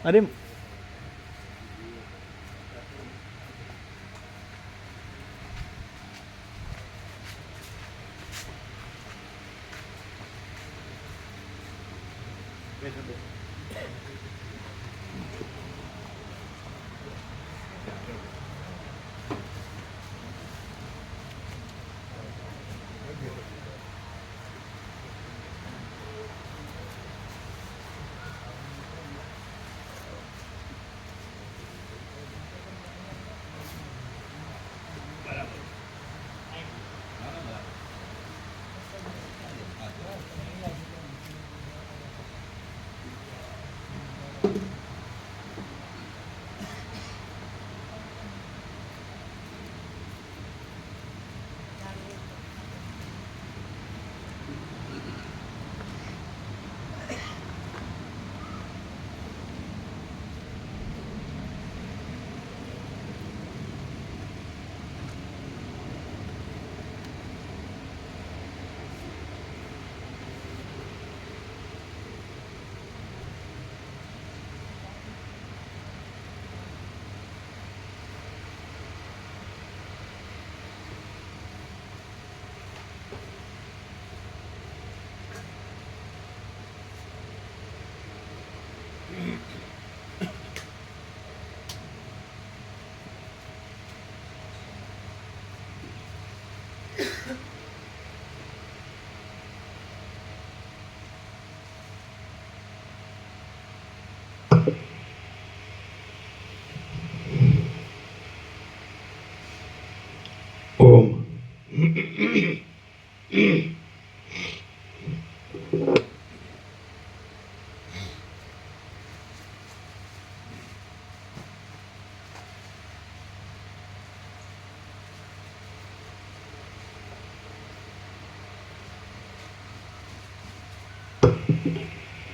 अरे ओम।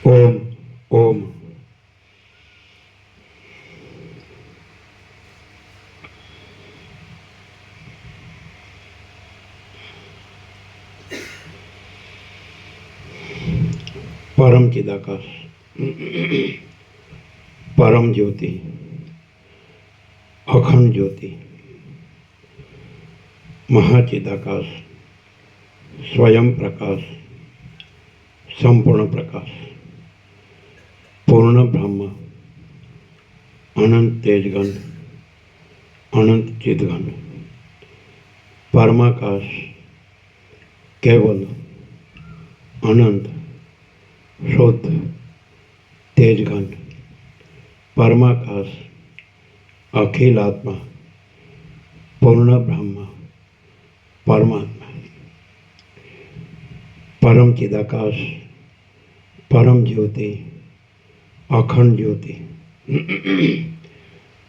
ओम ओम। परम चिदाकाश, परम ज्योति, अखंड ज्योति, महाचिदाकाश, स्वयं प्रकाश, संपूर्ण प्रकाश, पूर्ण ब्रह्म, अनंत तेजगन, अनंत चिदगन, परमाकाश, केवल, अनंत, शुद्ध, तेजगन, परमाकाश, अखिल आत्मा, पूर्ण ब्रह्म, परमात्मा, परम चिदाकाश, परम ज्योति, अखंड ज्योति,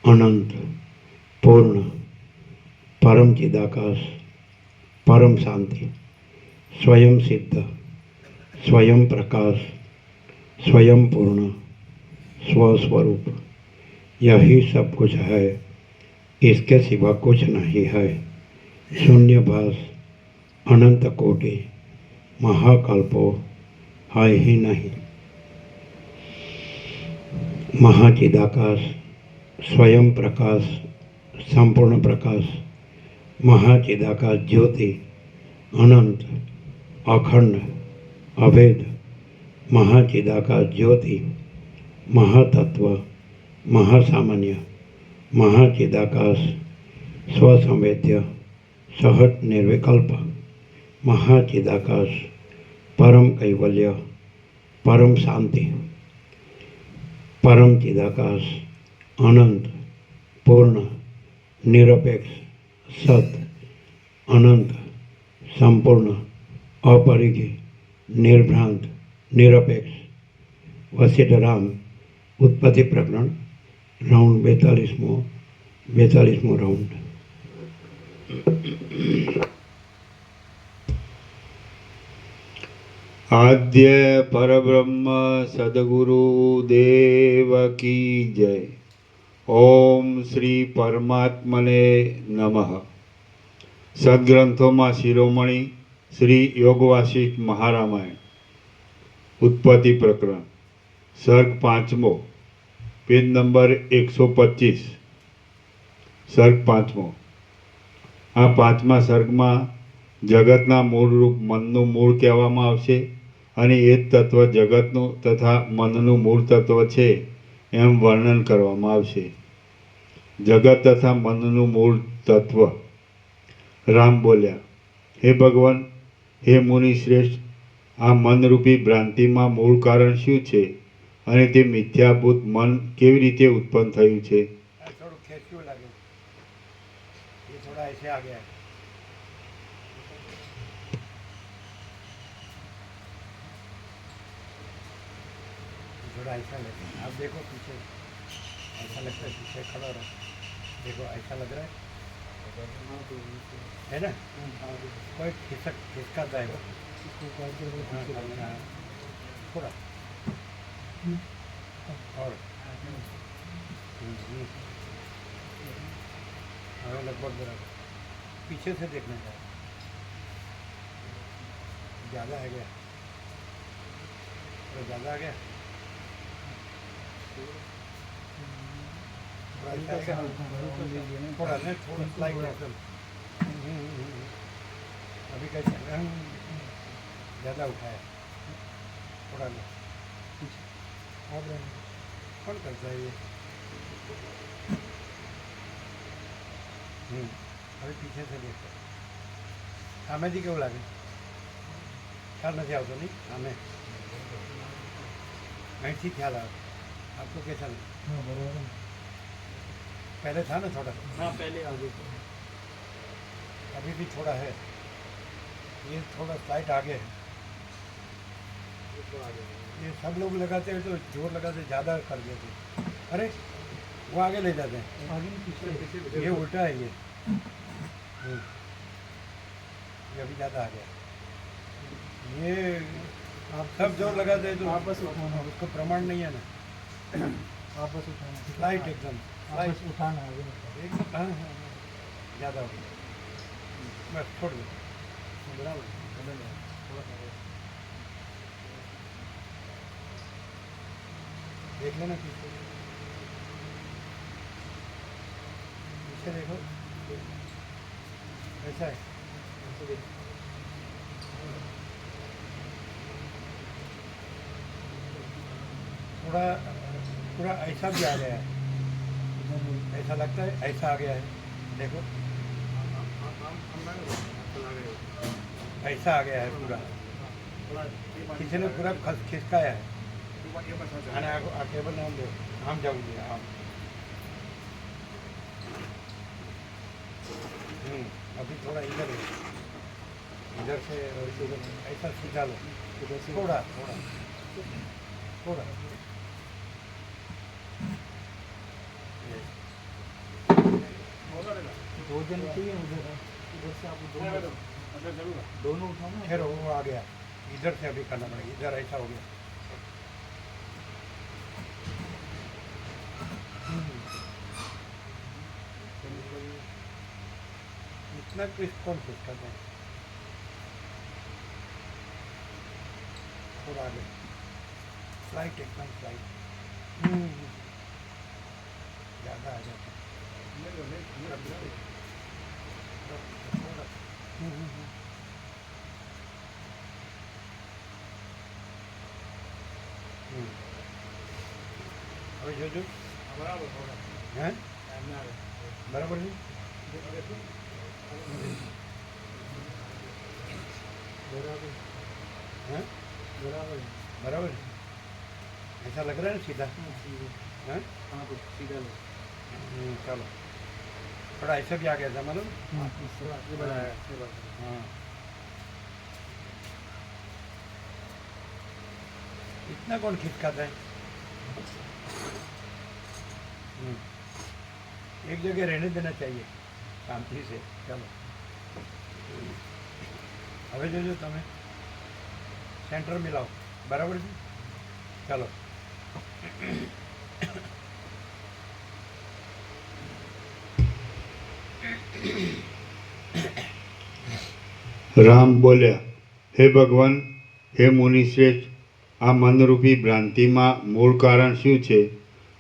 अनंत, पूर्ण, परम चिदाकाश, परम शांति, स्वयं सिद्ध, स्वयं प्रकाश, स्वयं पूर्ण, स्वस्वरूप, यही सब कुछ है, इसके सिवा कुछ नहीं है। शून्यभास, अनंत कोटि, महाकल्पो है ही नहीं। महाचिदाकाश, स्वयं प्रकाश, संपूर्ण प्रकाश, महाचिदाकाश ज्योति, अनंत, अखंड, अभेद, महाचिदाकाश ज्योति, महातत्व, महासामान्य, महाचिदाकाश, स्वसंवेद्य, सहज निर्विकल्प, महाचिदाकाश, परम कैवल्य, परम शांति, परम चिदाकाश, अनंत, पूर्ण, निरपेक्ष, सत, अनंत, संपूर्ण, अपरिघी, निर्भ्रांत, निरपेक्ष। वशिष्ठ राम उत्पत्ति प्रकरण राउंड 42मो राउंड। आद्य परब्रह्म सद्गुरु देव की जय। ओम श्री परमात्मने नमः। सद्ग्रंथों शिरोमणि श्री योगवासिष्ठ महारामायण उत्पत्ति प्रकरण सर्ग 5मो પેજ નંબર 125, સર્ગ 5મો. આ 5મા સર્ગમાં જગતના મૂળરૂપ મનનું મૂળ કહેવામાં આવશે અને એ જ તત્વ જગતનું તથા મનનું મૂળ તત્વ છે એમ વર્ણન કરવામાં આવશે. જગત તથા મનનું મૂળ તત્વ. રામ બોલ્યા, હે ભગવાન, હે મુનિ શ્રેષ્ઠ, આ મનરૂપી ભ્રાંતિમાં મૂળ કારણ શું છે અને તે મિથ્યાભૂત મન કેવી રીતે ઉત્પન્ન થયું છે? थोड़ा खेचू लगे, ये थोड़ा ऐसे आ गया है. थोड़ा ऐसा लगता है, आप देखो पीछे, ऐसा लगता है पीछे खड़ा रहो, देखो ऐसा लग रहा है ना? कोई खिसकाता है वो. हाँ, हाँ, थोड़ा और हमें लगभग बराबर पीछे से देखना है, ज़्यादा है गया, तो ज़्यादा आ गया, थोड़ा नहीं, थोड़ा स्लाइड एकदम. अभी कैसे ज़्यादा उठाया, थोड़ा नहीं. कौन करता है ये? अभी पीछे से देखो, સામેથી કેવું લાગે? ખ્યાલ નથી આવતો નહીં સામે, અહીંથી ખ્યાલ આવે. आपको कैसा लगा? हाँ बराबर. पहले था ना थोड़ा? हाँ पहले आगे, अभी भी थोड़ा है, ये थोड़ा स्लाइट आगे है. ये सब लोग लगाते हैं तो जोर लगाते ज़्यादा कर देते. अरे वो आगे ले जाते हैं, आगे पीछे. ये उल्टा है ये अभी ज़्यादा आ गया. ये आप सब जोर लगाते हैं तो वापस उठाना, उसको प्रमाण नहीं है ना. वापस उठाना, स्लाइट एकदम स्लाइट उठाना है एकदम. हाँ हाँ ज़्यादा हो गया, बस छोड़ दो. बराबर देख लेना पीछे, पीछे देखो ऐसा है. थोड़ा पूरा ऐसा भी आ गया है, ऐसा लगता है ऐसा आ गया है. देखो ऐसा आ गया है पूरा, किसी ने पूरा खिसकाया है. અને આ ટેબલ નામ દો, આમ જવું જોઈએ આમ. अभी थोड़ा इधर है, इधर से और इधर ऐसा सीधा लो, इधर से थोड़ा थोड़ा थोड़ा. दो जन चाहिए उधर, इधर से आप दोनों उठाना. फिर वो आ गया, इधर से अभी करना पड़ेगा, इधर ऐसा हो गया. इतना क्रिस्प कौन फिट करता है? थोड़ा आगे स्लाइट, एकदम स्लाइट. ज़्यादा आ जाता है. હવે જોજો બરાબર હે બરાબર છે. बराबर हैं, बराबर बराबर. ऐसा लग रहा है ना सीधा? हैं? हाँ सीधा लो. चलो थोड़ा ऐसा भी आ गया था मालूम. हाँ इतना कौन खिसकाता है? एक जगह रहने देना चाहिए शांति से. चलो હવે જોજો તમે સેન્ટર મિલાવો, બરાબર છે. ચાલો રામ બોલ્યા, હે ભગવાન, હે મુનિશ્રેષ્ઠ, આ મનરૂપી ભ્રાંતિમાં મૂળ કારણ શું છે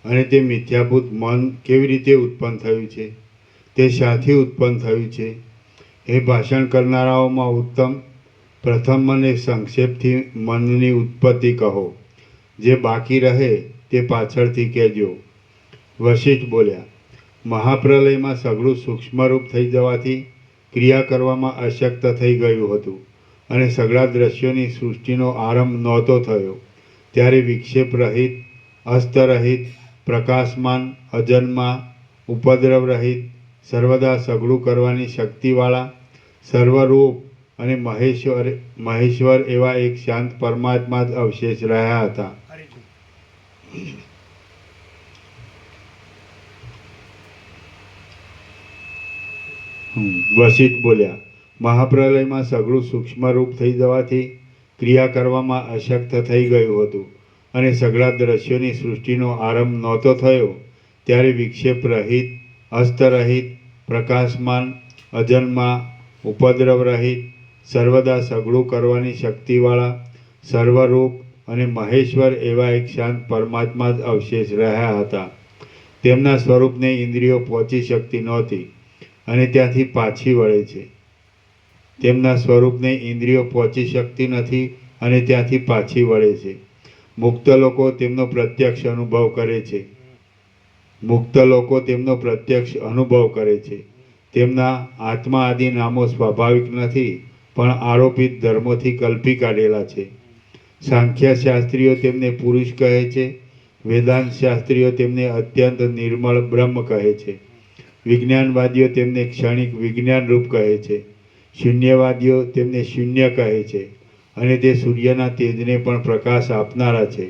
અને તે મિથ્યાભૂત મન કેવી રીતે ઉત્પન્ન થયું છે? તે શાથી ઉત્પન્ન થયું છે? એ ભાષણ કરનારાઓમાં ઉત્તમ, પ્રથમ મને સંક્ષેપથી મનની ઉત્પત્તિ કહો. જે બાકી રહે તે પાછળથી કહેજો. વશિષ્ઠ બોલ્યા, મહાપ્રલયમાં સઘળું સૂક્ષ્મરૂપ થઈ જવાથી ક્રિયા કરવામાં અશક્ત થઈ ગયું હતું અને સઘળા દ્રશ્યોની સૃષ્ટિનો આરંભ નહોતો થયો. ત્યારે વિક્ષેપ રહિત, અસ્તરહિત, પ્રકાશમાન, અજન્મા, ઉપદ્રવ રહિત, સર્વદા સઘળું કરવાની શક્તિવાળા, સર્વરૂપ અને મહેશ્વર એવા એક શાંત પરમાત્મા જ અવશેષ રહ્યા હતા. વશિષ્ઠ બોલ્યા, મહાપ્રલયમાં સઘળું સૂક્ષ્મરૂપ થઈ જવાથી ક્રિયા કરવામાં અશક્ત થઈ ગયું હતું અને સઘળા દ્રશ્યોની સૃષ્ટિનો આરંભ નહોતો થયો. ત્યારે વિક્ષેપ રહિત, અસ્તરહિત, પ્રકાશમાન, અજન્મા, ઉપદ્રવ રહિત, સર્વદા સઘળું કરવાની શક્તિવાળા, સર્વરૂપ અને મહેશ્વર એવા એક શાંત પરમાત્મા જ અવશેષ રહ્યા હતા. તેમના સ્વરૂપને ઇન્દ્રિયો પહોંચી શકતી નહોતી અને ત્યાંથી પાછી વળે છે. તેમના સ્વરૂપને ઇન્દ્રિયો પહોંચી શકતી નથી અને ત્યાંથી પાછી વળે છે. મુક્ત લોકો તેમનો પ્રત્યક્ષ અનુભવ કરે છે. મુક્ત લોકો તેમનો પ્રત્યક્ષ અનુભવ કરે છે. તેમના આત્મા આદિ નામો સ્વાભાવિક નથી, પણ આરોપિત ધર્મોથી કલ્પી કાઢેલા છે. સાંખ્ય શાસ્ત્રીઓ તેમને પુરુષ કહે છે. વેદાંત શાસ્ત્રીઓ તેમને અત્યંત નિર્મળ બ્રહ્મ કહે છે. વિજ્ઞાનવાદીઓ તેમને ક્ષણિક વિજ્ઞાન રૂપ કહે છે. શૂન્યવાદીઓ તેમને શૂન્ય કહે છે અને તે સૂર્યના તેજને પણ પ્રકાશ આપનારા છે.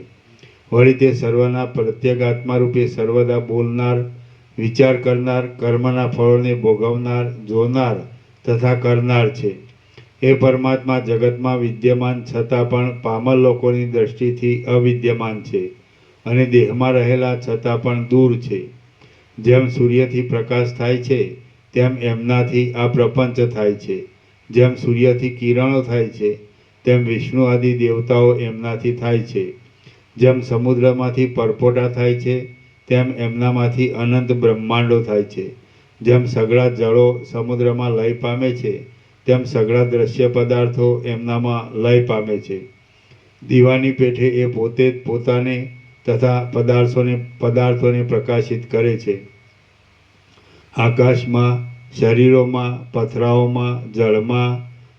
વળી તે સર્વના પ્રત્યેગાત્મા રૂપે સર્વદા બોલનાર, વિચાર કરનાર, કર્મના ફળોને ભોગવનાર, જોનાર તથા કરનાર છે. એ પરમાત્મા જગતમાં વિદ્યમાન છતાં પણ પામર લોકોની દ્રષ્ટિથી અવિદ્યમાન છે અને દેહમાં રહેલા છતાં પણ દૂર છે. જેમ સૂર્યથી પ્રકાશ થાય છે તેમ એમનાથી આ પ્રપંચ થાય છે. જેમ સૂર્યથી કિરણો થાય છે તેમ વિષ્ણુ આદિ દેવતાઓ એમનાથી થાય છે. જેમ સમુદ્રમાંથી પરપોટા થાય છે તેમ એમનામાંથી અનંત બ્રહ્માંડો થાય છે. જેમ સઘળા જળો સમુદ્રમાં લય પામે છે તેમ સઘળા દ્રશ્ય પદાર્થો એમનામાં લય પામે છે. દીવાની પેઠે એ પોતે જ પોતાને તથા પદાર્થોને પ્રકાશિત કરે છે. આકાશમાં, શરીરોમાં, પથરાઓમાં, જળમાં,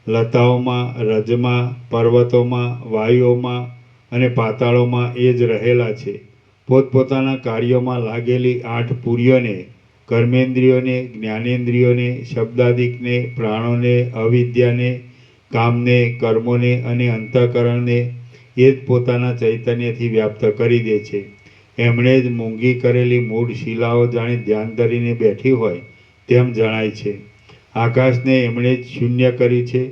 લતાઓમાં, રજમાં, પર્વતોમાં, વાયુઓમાં અને પાતાળોમાં એ જ રહેલા છે. પોતપોતાના કાર્યોમાં લાગેલી 8 પુરીઓને, કર્મેન્દ્રિયોને, જ્ઞાનેન્દ્રિયોને, શબ્દાદિકને, પ્રાણોને, અવિદ્યાને, કામને, કર્મોને અને અંતઃકરણને એ જ પોતાના ચૈતન્યથી વ્યાપ્ત કરી દે છે. એમણે જ મૂંગી કરેલી મૂળ શિલાઓ જાણે ધ્યાન ધરીને બેઠી હોય તેમ જણાય છે. આકાશને એમણે જ શૂન્ય કરી છે,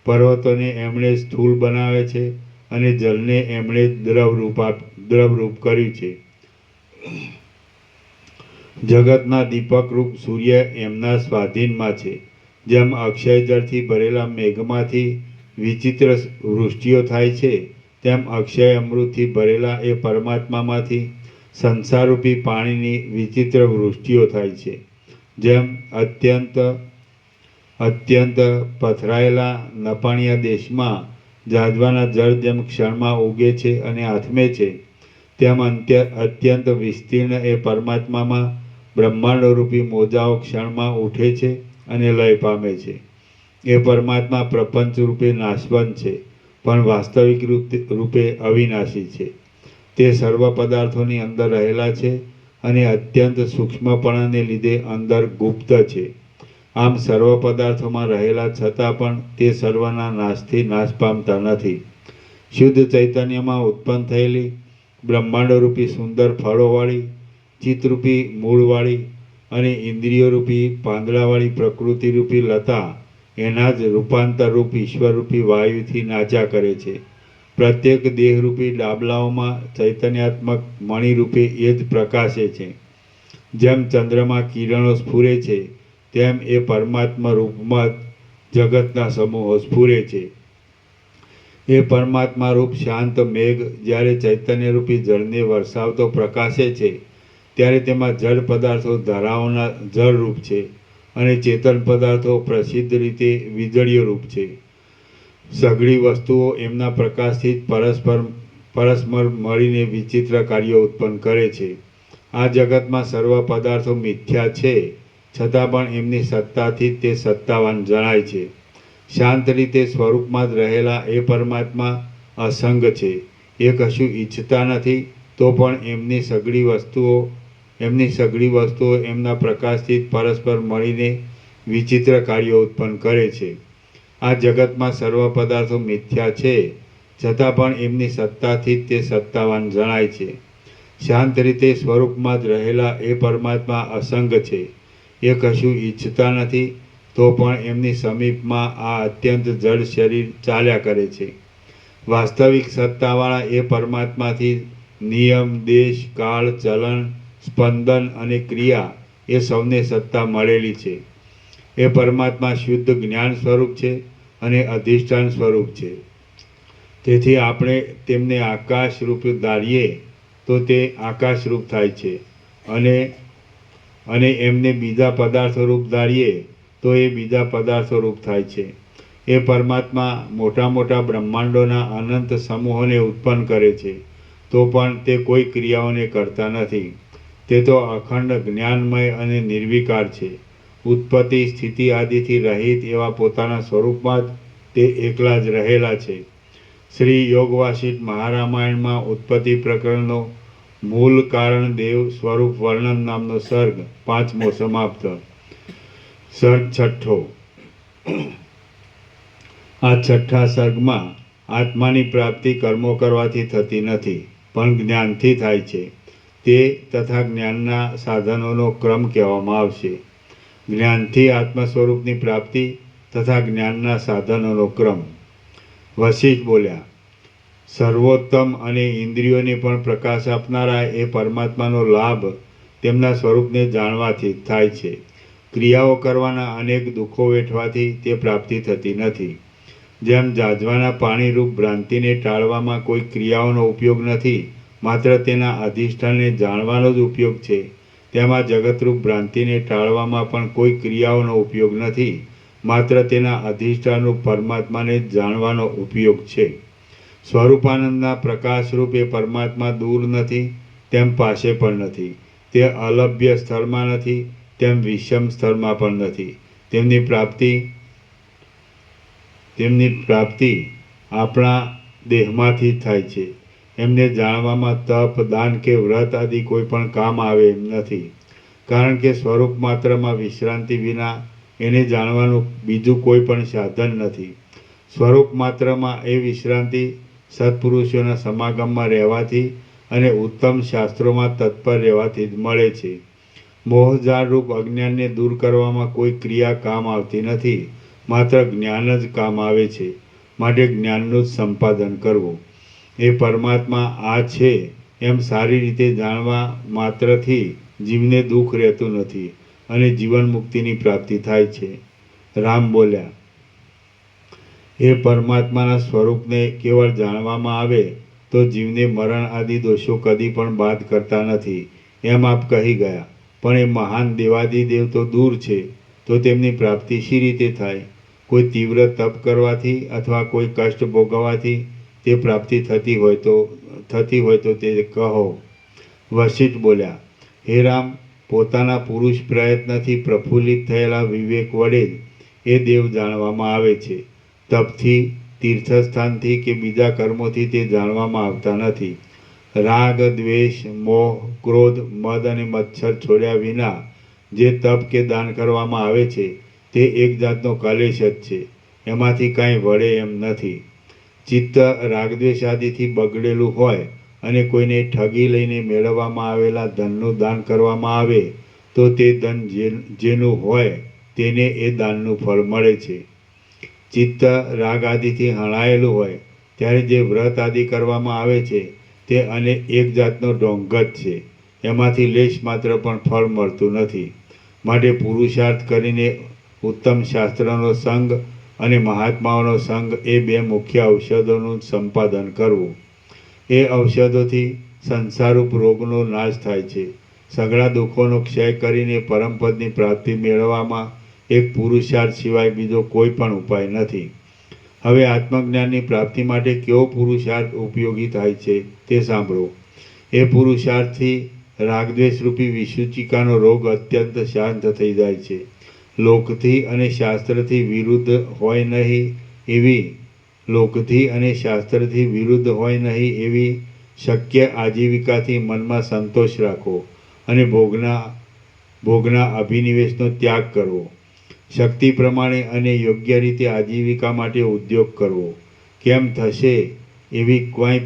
પર્વતોને એમણે જ સ્થૂળ બનાવે છે અને જલને એમણે જ દ્રવરૂપ કર્યું છે. જગતના દીપકરૂપ સૂર્ય એમના સ્વાધીનમાં છે. જેમ અક્ષય જળથી ભરેલા મેઘમાંથી વિચિત્ર વૃષ્ટિઓ થાય છે, તેમ અક્ષય અમૃતથી ભરેલા એ પરમાત્મામાંથી સંસારરૂપી પાણીની વિચિત્ર વૃષ્ટિઓ થાય છે. જેમ અત્યંત પથરાયેલા નપાણિયા દેશમાં જાજવાના જળ જેમ ક્ષણમાં ઉગે છે અને આથમે છે, તેમ અત્યંત વિસ્તીર્ણ એ પરમાત્મામાં બ્રહ્માંડરૂપી મોજાઓ ક્ષણમાં ઉઠે છે અને લય પામે છે. એ પરમાત્મા પ્રપંચ રૂપે નાશવંત છે, પણ વાસ્તવિક રૂપે અવિનાશી છે. તે સર્વ પદાર્થોની અંદર રહેલા છે અને અત્યંત સૂક્ષ્મપણાને લીધે અંદર ગુપ્ત છે. આમ સર્વ પદાર્થોમાં રહેલા છતાં પણ તે સર્વના નાશથી નાશ પામતા નથી. શુદ્ધ ચૈતન્યમાં ઉત્પન્ન થયેલી બ્રહ્માંડરૂપી સુંદર ફળોવાળી, ચિત્તરૂપી મૂળવાળી અને ઇન્દ્રિયોરૂપી પાંદડાવાળી પ્રકૃતિરૂપી લતા એના જ રૂપાંતરરૂપ ઈશ્વરરૂપી વાયુથી નાચ્યા કરે છે. પ્રત્યેક દેહરૂપી ડાબલાઓમાં ચૈતન્યાત્મક મણિરૂપે એ જ પ્રકાશે છે. જેમ ચંદ્રમાં કિરણો સ્ફુરે છે તેમ એ પરમાત્મા રૂપમાં જ જગતના સમૂહો સ્ફુરે છે. એ પરમાત્મા રૂપ શાંત મેઘ જ્યારે ચૈતન્યરૂપી જળને વરસાવતો પ્રકાશે છે, ત્યારે તેમાં જળ પદાર્થો ધારાઓના જળરૂપ છે અને ચેતન પદાર્થો પ્રસિદ્ધ રીતે વીજળીય રૂપ છે. સઘળી વસ્તુઓ એમના પ્રકાશથી જ પરસ્પર મળીને વિચિત્ર કાર્યો ઉત્પન્ન કરે છે. આ જગતમાં સર્વ પદાર્થો મિથ્યા છે, છતાં પણ એમની સત્તાથી તે સત્તાવાન જણાય છે. શાંત રીતે સ્વરૂપમાં જ રહેલા એ પરમાત્મા અસંગ છે. એ કશું ઈચ્છતા નથી, તો પણ એમની સઘળી વસ્તુઓ એમના પ્રકાશથી જ પરસ્પર મળીને વિચિત્ર કાર્યો ઉત્પન્ન કરે છે. આ જગતમાં સર્વ પદાર્થો મિથ્યા છે, છતાં પણ એમની સત્તાથી જ તે સત્તાવાન જણાય છે. શાંત રીતે સ્વરૂપમાં જ રહેલા એ પરમાત્મા અસંગ છે. એ કશું ઈચ્છતા નથી, તો પણ એમની સમીપમાં આ અત્યંત જડ શરીર ચાલ્યા કરે છે. વાસ્તવિક સત્તાવાળા એ પરમાત્માથી નિયમ, દેશ, કાળ, ચલન, સ્પંદન અને ક્રિયા એ સૌને સત્તા મળેલી છે. એ પરમાત્મા શુદ્ધ જ્ઞાન સ્વરૂપ છે અને અધિષ્ઠાન સ્વરૂપ છે. તેથી આપણે તેમને આકાશ રૂપ ધારીએ તો તે આકાશ રૂપ થાય છે, અને એમને બીજા પદાર્થો રૂપ ધારીએ તો એ બીજા પદાર્થો રૂપ થાય છે. એ પરમાત્મા મોટા મોટા બ્રહ્માંડોના અનંત સમૂહોને ઉત્પન્ન કરે છે, તો પણ તે કોઈ ક્રિયાઓને કરતા નથી. તે તો અખંડ જ્ઞાનમય અને નિર્વિકાર છે. ઉત્પત્તિ, સ્થિતિ આદિથી રહિત એવા પોતાના સ્વરૂપમાં જ તે એકલા જ રહેલા છે. શ્રી યોગવાસિષ્ઠ મહારામાયણમાં ઉત્પત્તિ પ્રકરણનો મૂળ કારણ દેવ સ્વરૂપ વર્ણન નામનો સર્ગ 5મો સમાપ્ત. સર્ગ 6. આ 6થા સર્ગમાં આત્માની પ્રાપ્તિ કર્મો કરવાથી થતી નથી, પણ જ્ઞાનથી થાય છે. તે તથા જ્ઞાનના સાધનોનો ક્રમ કહેવામાં આવશે. જ્ઞાનથી આત્મ સ્વરૂપની પ્રાપ્તિ તથા જ્ઞાનના સાધનોનો ક્રમ. વશિષ્ઠ બોલ્યા, સર્વોત્તમ અને ઇન્દ્રિયોને પણ પ્રકાશ આપનારા એ પરમાત્માનો લાભ તેમના સ્વરૂપને જાણવાથી થાય છે. ક્રિયાઓ કરવાના અનેક દુઃખો વેઠવાથી તે પ્રાપ્તિ થતી નથી. જેમ જાજવાના પાણીરૂપ ભ્રાંતિને ટાળવામાં કોઈ ક્રિયાઓનો ઉપયોગ નથી, માત્ર તેના અધિષ્ઠાનને જાણવાનો જ ઉપયોગ છે, તેમાં જગતરૂપ ભ્રાંતિને ટાળવામાં પણ કોઈ ક્રિયાઓનો ઉપયોગ નથી, માત્ર તેના અધિષ્ઠાનરૂપ પરમાત્માને જ જાણવાનો ઉપયોગ છે. સ્વરૂપાનંદના પ્રકાશરૂપ એ પરમાત્મા દૂર નથી, તેમ પાસે પણ નથી. તે અલભ્ય સ્થળમાં નથી, તેમ વિષમ સ્થળમાં પણ નથી. તેમની પ્રાપ્તિ આપણા દેહમાંથી થાય છે. એમને જાણવામાં તપ, દાન કે વ્રત આદિ કોઈ પણ કામ આવે એમ નથી, કારણ કે સ્વરૂપ માત્રમાં વિશ્રાંતિ વિના એને જાણવાનું બીજું કોઈ પણ સાધન નથી. સ્વરૂપ માત્રમાં એ વિશ્રાંતિ સત્પુરુષોના સમાગમમાં રહેવાથી અને ઉત્તમ શાસ્ત્રોમાં તત્પર રહેવાથી જ મળે છે. મોહજાળરૂપ અજ્ઞાનને દૂર કરવામાં કોઈ ક્રિયા કામ આવતી નથી, માત્ર જ્ઞાન જ કામ આવે છે. માટે જ્ઞાનનું જ સંપાદન કરવું. એ પરમાત્મા આ છે એમ સારી રીતે જાણવા માત્રથી જીવને દુઃખ રહેતું નથી અને જીવન મુક્તિની પ્રાપ્તિ થાય છે. રામ બોલ્યા, એ પરમાત્માના સ્વરૂપને કેવળ જાણવામાં આવે તો જીવને મરણ આદિ દોષો કદી પણ બાદ કરતા નથી એમ આપ કહી ગયા. પણ એ મહાન દેવાદિદેવ તો દૂર છે, તો તેમની પ્રાપ્તિ શી રીતે થાય? કોઈ તીવ્ર તપ કરવાથી અથવા કોઈ કષ્ટ ભોગવવાથી તે પ્રાપ્તિ થતી હોય તો તે કહો. વશિષ્ઠ બોલ્યા, હે રામ, પોતાના પુરુષ પ્રયત્નથી પ્રફુલ્લિત થયેલા વિવેક વડે જ એ દેવ જાણવામાં આવે છે. તપથી, તીર્થસ્થાનથી કે બીજા કર્મોથી તે જાણવામાં આવતા નથી. રાગ, દ્વેષ, મોહ, ક્રોધ, મદ અને મચ્છર છોડ્યા વિના જે તપ કે દાન કરવામાં આવે છે તે એક જાતનો કલેશ જ છે. એમાંથી કાંઈ વળે એમ નથી. ચિત્ત રાગદ્વેષ આદિથી બગડેલું હોય અને કોઈને ઠગી લઈને મેળવવામાં આવેલા ધનનું દાન કરવામાં આવે તો તે ધન જેનું હોય તેને એ દાનનું ફળ મળે છે. ચિત્ત રાગ આદિથી હણાયેલું હોય ત્યારે જે વ્રત આદિ કરવામાં આવે છે તે એક જાતનો ઢોંગ જ છે. એમાંથી લેશ માત્ર પણ ફળ મળતું નથી. માટે પુરુષાર્થ કરીને ઉત્તમ શાસ્ત્રનો સંગ અને મહાત્માઓનો સંગ એ બે મુખ્ય ઔષધોનું સંપાદન કરવું. એ ઔષધોથી સંસારરૂપ રોગનો નાશ થાય છે. સઘળા દુઃખોનો ક્ષય કરીને પરમપદની પ્રાપ્તિ મેળવવામાં એક પુરુષાર્થ સિવાય બીજો કોઈ પણ ઉપાય નથી. હવે આત્મજ્ઞાનની પ્રાપ્તિ માટે કેવો પુરુષાર્થ ઉપયોગી થાય છે તે સાંભળો. એ પુરુષાર્થથી રાગદ્વેષરૂપી વિસૂચિકાનો રોગ અત્યંત શાંત થઈ જાય છે. લોકથી અને શાસ્ત્રથી વિરુદ્ધ હોય નહીં એવી શક્ય આજીવિકાથી મનમાં સંતોષ રાખો અને ભોગના અભિનિવેશનો ત્યાગ કરવો. શક્તિ પ્રમાણે અને યોગ્ય રીતે આજીવિકા માટે ઉદ્યોગ કરવો. કેમ થશે એવી કંઈ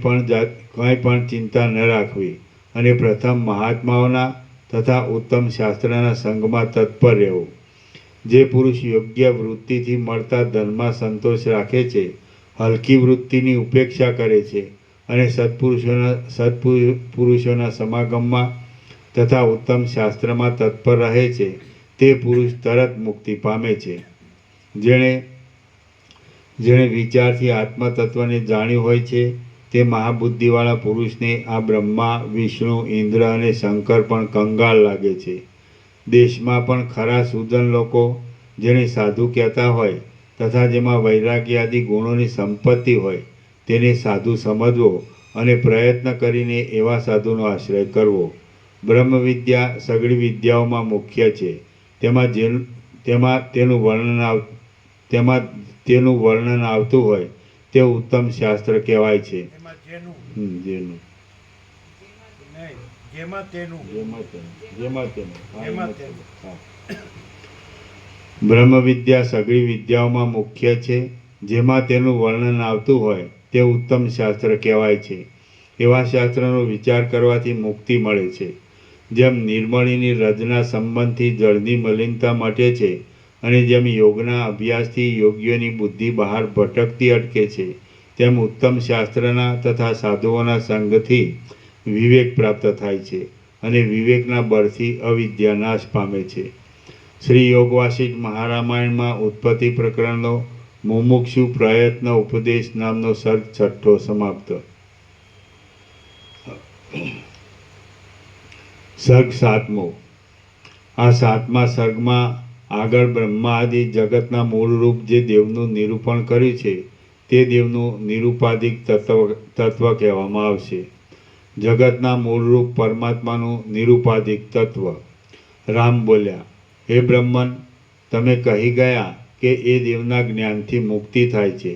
પણ ચિંતા ન રાખવી અને પ્રથમ મહાત્માઓના તથા ઉત્તમ શાસ્ત્રના સંગમાં તત્પર રહેવું. જે પુરુષ યોગ્ય વૃત્તિથી મળતા ધનમાં સંતોષ રાખે છે, હલકી વૃત્તિની ઉપેક્ષા કરે છે અને સત્પુરુષોના સમાગમમાં તથા ઉત્તમ શાસ્ત્રમાં તત્પર રહે છે, તે પુરુષ તરત મુક્તિ પામે છે. જેણે વિચારથી આત્મતત્વને જાણ્યું હોય છે, તે મહાબુદ્ધિવાળા પુરુષને આ બ્રહ્મા, વિષ્ણુ, ઇન્દ્ર અને શંકર પણ કંગાળ લાગે છે. દેશમાં પણ ખરા સુજન લોકો જેને સાધુ કહેતા હોય તથા જેમાં વૈરાગ્ય આદિ ગુણોની સંપત્તિ હોય, તેને સાધુ સમજવો અને પ્રયત્ન કરીને એવા સાધુનો આશ્રય કરવો. બ્રહ્મવિદ્યા સઘળી વિદ્યાઓમાં મુખ્ય છે. તેમાં તેનું વર્ણન આવતું હોય તે ઉત્તમ શાસ્ત્ર કહેવાય છે. બ્રહ્મવિદ્યા સઘળી વિદ્યાઓમાં મુખ્ય છે. જેમાં તેનું વર્ણન આવતું હોય તે ઉત્તમ શાસ્ત્ર કહેવાય છે. એવા શાસ્ત્રનો વિચાર કરવાથી મુક્તિ મળે છે. જેમ નિર્મળીની રજના સંબંધથી જળની મલિનતા મટે છે અને જેમ યોગના અભ્યાસથી યોગ્યોની બુદ્ધિ બહાર ભટકતી અટકે છે, તેમ ઉત્તમ શાસ્ત્રના તથા સાધુઓના સંગથી વિવેક પ્રાપ્ત થાય છે અને વિવેકના બળથી અવિદ્યા નાશ પામે છે. શ્રી યોગવાસિષ્ઠ મહારામાયણમાં ઉત્પત્તિ પ્રકરણનો મુમુક્ષુ પ્રયત્ન ઉપદેશ નામનો સર્ગ 6 સમાપ્ત. સર્ગ 7. આ 7મા સર્ગમાં આગળ બ્રહ્મા આદિ જગતના મૂળરૂપ જે દેવનું નિરૂપણ કર્યું છે, તે દેવનું નિરૂપાધિક તત્વ કહેવામાં આવશે. જગતના મૂળરૂપ પરમાત્માનું નિરૂપાધિક તત્વ. રામ બોલ્યા, હે બ્રહ્મન, તમે કહી ગયા કે એ દેવના જ્ઞાનથી મુક્તિ થાય છે,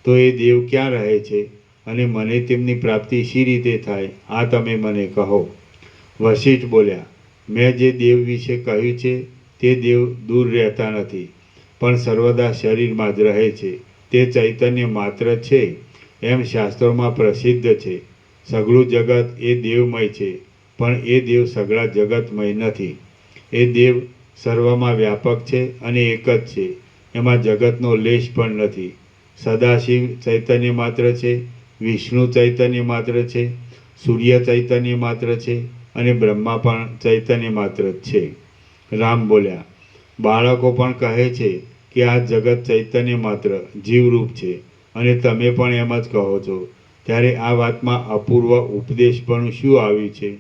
તો એ દેવ ક્યાં રહે છે અને મને તેમની પ્રાપ્તિ શી રીતે થાય, આ તમે મને કહો. વશિષ્ઠ બોલ્યા, મેં જે દેવ વિશે કહ્યું છે તે દેવ દૂર રહેતા નથી, પણ સર્વદા શરીરમાં જ રહે છે. તે ચૈતન્ય માત્ર છે એમ શાસ્ત્રોમાં પ્રસિદ્ધ છે. સઘળું જગત એ દેવમય છે, પણ એ દેવ સઘળા જગતમય નથી. એ દેવ સર્વમાં વ્યાપક છે અને એક જ છે, એમાં જગતનો લેશ પણ નથી. સદાશિવ ચૈતન્ય માત્ર છે, વિષ્ણુ ચૈતન્ય માત્ર છે, સૂર્ય ચૈતન્ય માત્ર છે અને બ્રહ્મા પણ ચૈતન્ય માત્ર જ છે. રામ બોલ્યા, બાળકો પણ કહે છે કે આ જગત ચૈતન્ય માત્ર જીવરૂપ છે અને તમે પણ એમ જ કહો છો, ત્યારે આ વાતમાં અપૂર્વ ઉપદેશપણું શું આવ્યું છે?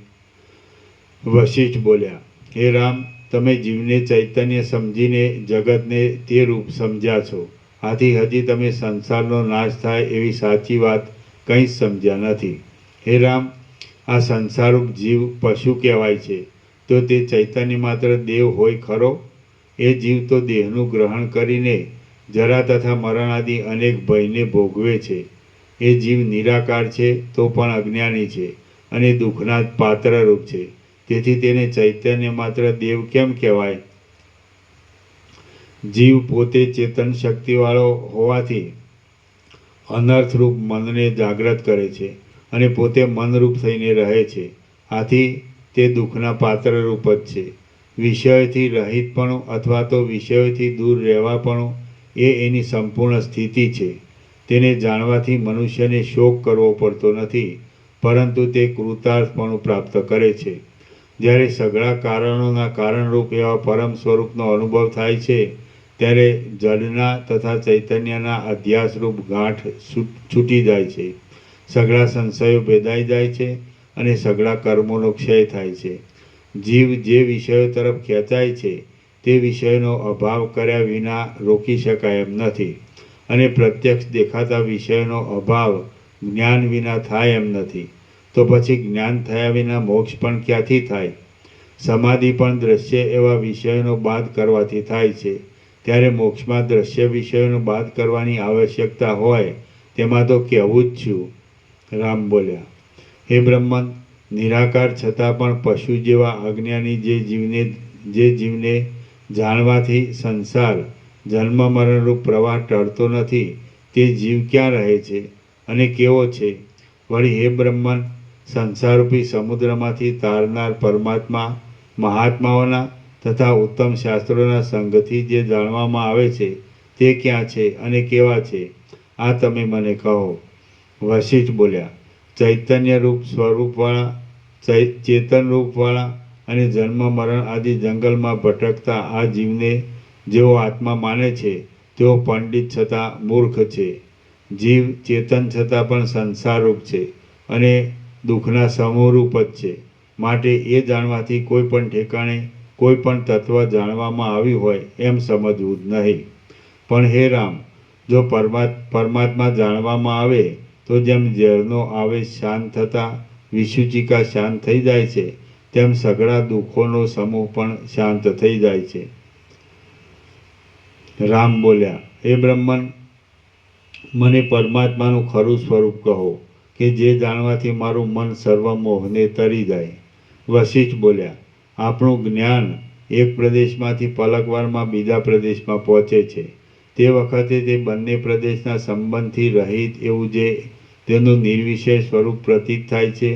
વશિષ્ઠ બોલ્યા, હે રામ, તમે જીવને ચૈતન્ય સમજીને જગતને તે રૂપ સમજ્યા છો. આથી હજી તમે સંસારનો નાશ થાય એવી સાચી વાત કંઈ જ સમજ્યા નથી. હે રામ, આ સંસારરૂપ જીવ પશુ કહેવાય છે, તો તે ચૈતન્ય માત્ર દેવ હોય ખરો? એ જીવ તો દેહનું ગ્રહણ કરીને જરા તથા મરણ આદિ અનેક ભયને ભોગવે છે. એ જીવ નિરાકાર છે તો પણ અજ્ઞાની છે અને દુઃખના પાત્રરૂપ છે. તેથી તેને ચૈતન્ય માત્ર દેવ કેમ કહેવાય? જીવ પોતે ચેતન શક્તિવાળો હોવાથી અનર્થરૂપ મનને જાગ્રત કરે છે અને પોતે મનરૂપ થઈને રહે છે. આથી તે દુઃખના પાત્રરૂપ જ છે. વિષયોથી રહિતપણું અથવા તો વિષયોથી દૂર રહેવાપણું એ એની સંપૂર્ણ સ્થિતિ છે. તેને જાણવાથી મનુષ્યને શોક કરવો પડતો નથી, પરંતુ તે કૃતાર્થપણું પ્રાપ્ત કરે છે. જ્યારે સઘળા કારણોના કારણરૂપ એવા પરમ સ્વરૂપનો અનુભવ થાય છે, ત્યારે જડના તથા ચૈતન્યના અધ્યાસરૂપ ગાંઠ છૂટી જાય છે. સઘળા સંશયો ભેદાઈ જાય છે અને સઘળા કર્મોનો ક્ષય થાય છે. જીવ જે વિષયો તરફ ખેંચાય છે તે વિષયનો અભાવ કર્યા વિના રોકી શકાય એમ નથી, અને પ્રત્યક્ષ દેખાતા વિષયનો અભાવ જ્ઞાન વિના થાય એમ નથી. તો પછી જ્ઞાન થયા વિના મોક્ષ પણ ક્યાંથી થાય? સમાધિ પણ દ્રશ્ય એવા વિષયોનો બાદ કરવાથી થાય છે, ત્યારે મોક્ષમાં દ્રશ્ય વિષયોનો બાદ કરવાની આવશ્યકતા હોય તેમાં તો કહેવું જ છું. રામ બોલ્યા, હે બ્રહ્મન, નિરાકાર છતાં પણ પશુ જેવા અજ્ઞાની જે જીવને જાણવાથી સંસાર જન્મ મરણરૂપ પ્રવાહ ટળતો નથી, તે જીવ ક્યાં રહે છે અને કેવો છે? વળી હે બ્રહ્મન, સંસારરૂપી સમુદ્રમાંથી તારનાર પરમાત્મા મહાત્માઓના તથા ઉત્તમ શાસ્ત્રોના સંગથી જે જાણવામાં આવે છે તે ક્યાં છે અને કેવા છે? આ તમે મને કહો. વશિષ્ઠ બોલ્યા, ચૈતન્ય રૂપ સ્વરૂપવાળા, ચેતન રૂપવાળા અને જન્મ મરણ આદિ જંગલમાં ભટકતા આ જીવને જેઓ આત્મા માને છે તેઓ પંડિત છતાં મૂર્ખ છે. જીવ ચેતન છતાં પણ સંસારરૂપ છે અને દુઃખના સમૂહરૂપ જ છે. માટે એ જાણવાથી કોઈ પણ ઠેકાણે કોઈ પણ તત્વ જાણવામાં આવ્યું હોય એમ સમજવું જ નહીં. પણ હે રામ, જો પરમાત્મા જાણવામાં આવે તો જેમ ઝેરનો આવેશ શાંત થતાં વિસૂચિકા શાંત થઈ જાય છે, તેમ સઘળા દુઃખોનો સમૂહ પણ શાંત થઈ જાય છે. રામ બોલ્યા, હે બ્રહ્મન, મને પરમાત્માનું ખરું સ્વરૂપ કહો કે જે જાણવાથી મારું મન સર્વ મોહને તરી જાય. વશિષ્ઠ બોલ્યા, આપણું જ્ઞાન એક પ્રદેશમાંથી પલકવારમાં બીજા પ્રદેશમાં પહોંચે છે. તે વખતે તે બંને પ્રદેશના સંબંધથી રહિત એવું જે તેનું નિર્વિશેષ સ્વરૂપ પ્રતીત થાય છે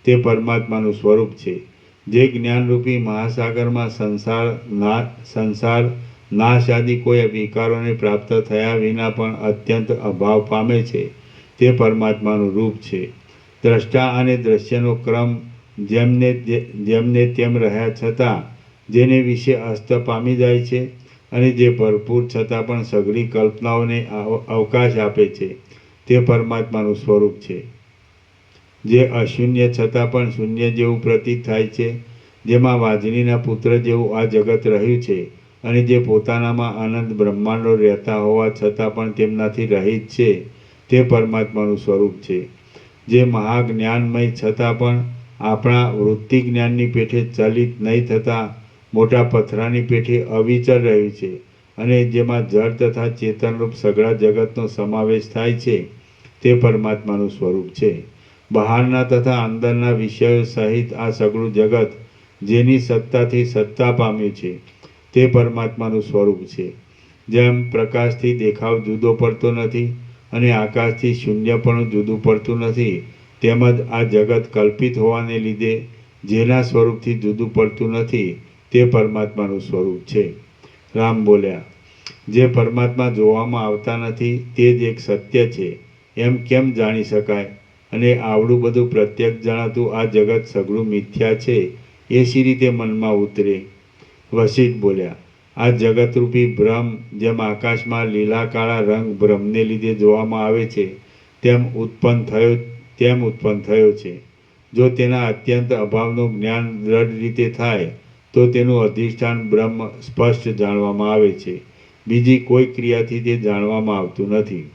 તે પરમાત્માનું સ્વરૂપ છે. જે જ્ઞાનરૂપી મહાસાગરમાં સંસાર નાશ આદિ કોઈ વિકારોને પ્રાપ્ત થયા વિના પણ અત્યંત અભાવ પામે છે તે પરમાત્માનું રૂપ છે. દ્રષ્ટા અને દ્રશ્યનો ક્રમ જેમને તેમ રહ્યા છતાં જેને વિશે અસ્ત પામી જાય છે અને જે ભરપૂર છતાં પણ સઘળી કલ્પનાઓને અવકાશ આપે છે તે પરમાત્માનું સ્વરૂપ છે. જે અશૂન્ય છતાં પણ શૂન્ય જેવું પ્રતીત થાય છે, જેમાં વાજનીના પુત્ર જેવું આ જગત રહ્યું છે અને જે પોતાનામાં અનંત બ્રહ્માંડો રહેતા હોવા છતાં પણ તેમનાથી રહિત છે તે પરમાત્માનું સ્વરૂપ છે. જે મહાજ્ઞાનમય છતાં પણ આપણા વૃત્તિ જ્ઞાનની પેઠે ચલિત નહીં થતાં મોટા પથરાની પેઠે અવિચળ રહ્યું છે અને જેમાં જળ તથા ચેતનરૂપ સઘળા જગતનો સમાવેશ થાય છે તે પરમાત્માનું સ્વરૂપ છે. બહારના તથા અંદરના વિષયો સહિત આ સઘળું જગત જેની સત્તાથી સત્તા પામ્યું છે તે પરમાત્માનું સ્વરૂપ છે. જેમ પ્રકાશથી દેખાવ જુદો પડતો નથી અને આકાશથી શૂન્યપણું જુદું પડતું નથી, તેમજ આ જગત કલ્પિત હોવાને લીધે જેના સ્વરૂપથી જુદું પડતું નથી તે પરમાત્માનું સ્વરૂપ છે. રામ બોલ્યા, જે પરમાત્મા જોવામાં આવતા નથી તે જ એક સત્ય છે એમ કેમ જાણી શકાય? અને આવડું બધું પ્રત્યક્ષ જણાતું આ જગત સઘળું મિથ્યા છે એ સી રીતે મનમાં ઉતરે? વશિષ્ઠ બોલ્યા, આ જગતરૂપી ભ્રમ જેમ આકાશમાં લીલા કાળા રંગ ભ્રમને લીધે જોવામાં આવે છે તેમ ઉત્પન્ન થયો છે. જો તેના અત્યંત અભાવનું જ્ઞાન દ્રઢ રીતે થાય તો તેનું અધિષ્ઠાન બ્રહ્મ સ્પષ્ટ જાણવામાં આવે છે. બીજી કોઈ ક્રિયાથી તે જાણવામાં આવતું નથી.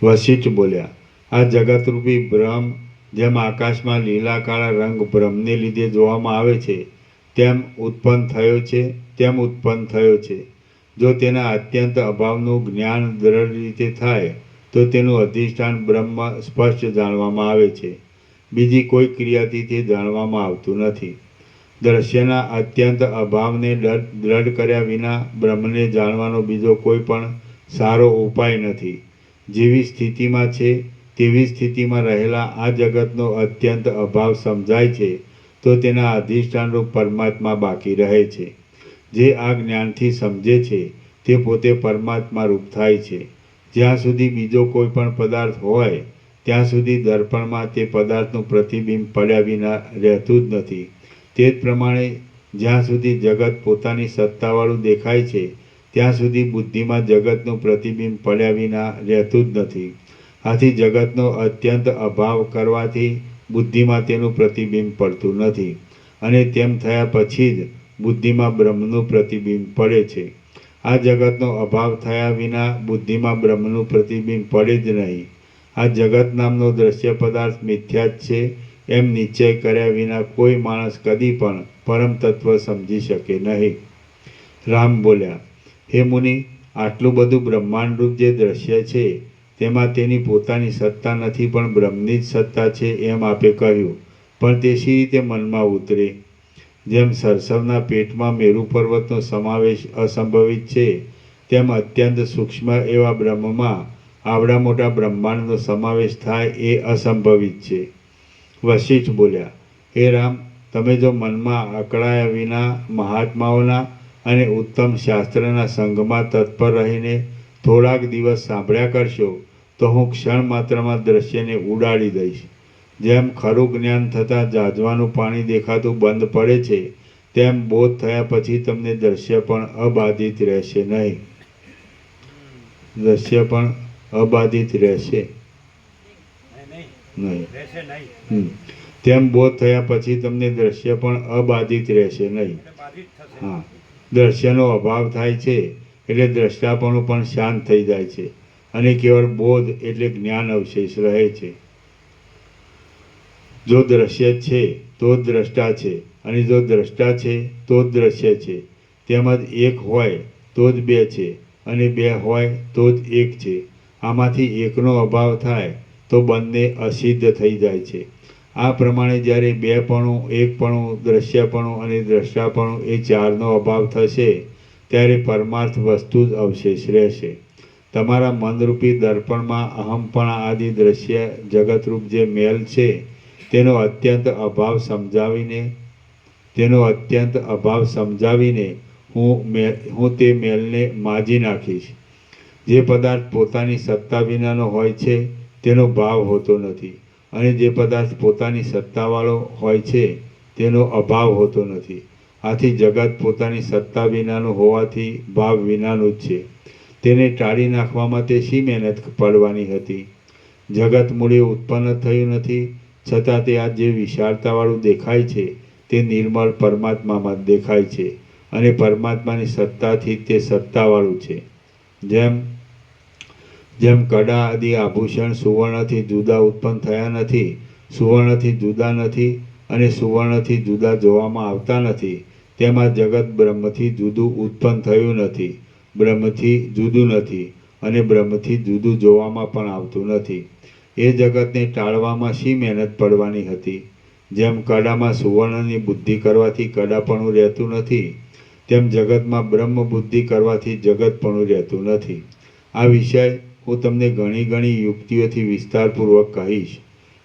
વશિષ્ઠ બોલ્યા, આ જગતરૂપી ભ્રમ જેમ આકાશમાં લીલા કાળા રંગ ભ્રમને લીધે જોવામાં આવે છે તેમ ઉત્પન્ન થયો છે. જો તેના અત્યંત અભાવનું જ્ઞાન દ્રઢ રીતે થાય તો તેનું અધિષ્ઠાન બ્રહ્મ સ્પષ્ટ જાણવામાં આવે છે. બીજી કોઈ ક્રિયાથી તે જાણવામાં આવતું નથી. દ્રશ્યના અત્યંત અભાવને દ્રઢ કર્યા વિના બ્રહ્મને જાણવાનો બીજો કોઈ પણ સારો ઉપાય નથી. જેવી સ્થિતિમાં છે તેવી સ્થિતિમાં રહેલા આ જગતનો અત્યંત અભાવ સમજાય છે તો તેના અધિષ્ઠાનરૂપ પરમાત્મા બાકી રહે છે. જે આ જ્ઞાનથી સમજે છે તે પોતે પરમાત્મા રૂપ થાય છે. જ્યાં સુધી બીજો કોઈ પણ પદાર્થ હોય ત્યાં સુધી દર્પણમાં તે પદાર્થનું પ્રતિબિંબ પડ્યા વિના રહેતું જ નથી. તે જ પ્રમાણે જ્યાં સુધી જગત પોતાની સત્તાવાળું દેખાય છે ત્યાં સુધી બુદ્ધિમાં જગતનું પ્રતિબિંબ પડ્યા વિના રહેતું જ નથી. આથી જગતનો અત્યંત અભાવ કરવાથી બુદ્ધિમાં તેનું પ્રતિબિંબ પડતું નથી, અને તેમ થયા પછી જ બુદ્ધિમાં બ્રહ્મનું પ્રતિબિંબ પડે છે. આ જગતનો અભાવ થયા વિના બુદ્ધિમાં બ્રહ્મનું પ્રતિબિંબ પડે જ નહીં. આ જગત નામનો દ્રશ્ય પદાર્થ મિથ્યા જ છે એમ નિશ્ચય કર્યા વિના કોઈ માણસ કદી પણ પરમ તત્વ સમજી શકે નહીં. રામ બોલ્યા, હે મુનિ, આટલું બધું બ્રહ્માંડરૂપ જે દ્રશ્ય છે તેમાં તેની પોતાની સત્તા નથી, પણ બ્રહ્મની જ સત્તા છે એમ આપે કહ્યું. પણ તે શી રીતે મનમાં ઉતરે? જેમ સરસવના પેટમાં મેરુ પર્વતનો સમાવેશ અસંભવિત છે, તેમ અત્યંત સૂક્ષ્મ એવા બ્રહ્મમાં આવડા મોટા બ્રહ્માંડનો સમાવેશ થાય એ અસંભવિત છે. વશિષ્ઠ બોલ્યા, હે રામ, તમે જો મનમાં અકળાયા વિના મહાત્માઓના અને ઉત્તમ શાસ્ત્રના સંઘમાં તત્પર રહીને થોડાક દિવસ સાંભળ્યા કરશો તો હું ક્ષણ માત્રમાં દ્રશ્યને ઉડાડી દઈશ. જેમ ખરું જ્ઞાન થતાં જાજવાનું પાણી દેખાતું બંધ પડે છે, તેમ બોધ થયા પછી તમને દ્રશ્ય પણ અબાધિત રહેશે નહીં. દ્રશ્ય પણ અબાધિત રહેશે નહીં. તેમ બોધ થયા પછી તમને દ્રશ્ય પણ અબાધિત રહેશે નહીં. હા, દ્રશ્યનો અભાવ થાય છે એટલે દ્રષ્ટાપણું પણ શાંત થઈ જાય છે, અને કેવળ બોધ એટલે જ્ઞાન અવશેષ રહે છે. જો દ્રશ્ય છે તો જ દ્રષ્ટા છે, અને જો દ્રષ્ટા છે તો જ દ્રશ્ય છે. તેમજ એક હોય તો જ બે છે, અને બે હોય તો જ એક છે. આમાંથી એકનો અભાવ થાય તો બંને અસિદ્ધ થઈ જાય છે. આ પ્રમાણે જ્યારે બેપણું, એકપણું, દ્રશ્યપણું અને દ્રષ્ટાપણું એ ચારનો અભાવ થશે ત્યારે પરમાર્થ વસ્તુ જ અવશેષ રહેશે. તમારા મનરૂપી દર્પણમાં અહમપણા આદિ દ્રશ્ય જગતરૂપ જે મેલ છે તેનો અત્યંત અભાવ સમજાવીને હું તે મેલને માજી નાખીશ. જે પદાર્થ પોતાની સત્તા વિનાનો હોય છે તેનો ભાવ હોતો નથી, અને જે પદાર્થ પોતાની સત્તાવાળો હોય છે તેનો અભાવ હોતો નથી. આથી જગત પોતાની સત્તા વિનાનું હોવાથી ભાવ વિનાનું જ છે. તેને ટાળી નાખવામાં તે શી મહેનત પડવાની હતી? જગત મૂળે ઉત્પન્ન થયું નથી, છતાં તે આ જે વિશાળતાવાળું દેખાય છે તે નિર્મળ પરમાત્મામાં જ દેખાય છે, અને પરમાત્માની સત્તાથી તે સત્તાવાળું છે. જેમ કડા આદિ આભૂષણ સુવર્ણથી જુદા ઉત્પન્ન થયા નથી, સુવર્ણથી જુદા નથી, અને સુવર્ણથી જુદા જોવામાં આવતા નથી, તેમાં જગત બ્રહ્મથી જુદું ઉત્પન્ન થયું નથી, બ્રહ્મથી જુદું નથી, અને બ્રહ્મથી જુદું જોવામાં પણ આવતું નથી. એ જગતને ટાળવામાં શી મહેનત પડવાની હતી? જેમ કડામાં સુવર્ણની બુદ્ધિ કરવાથી કડાપણું રહેતું નથી, તેમ જગતમાં બ્રહ્મ બુદ્ધિ કરવાથી જગતપણું રહેતું નથી. આ વિષય હું તમને ઘણી યુક્તિઓથી વિસ્તારપૂર્વક કહીશ,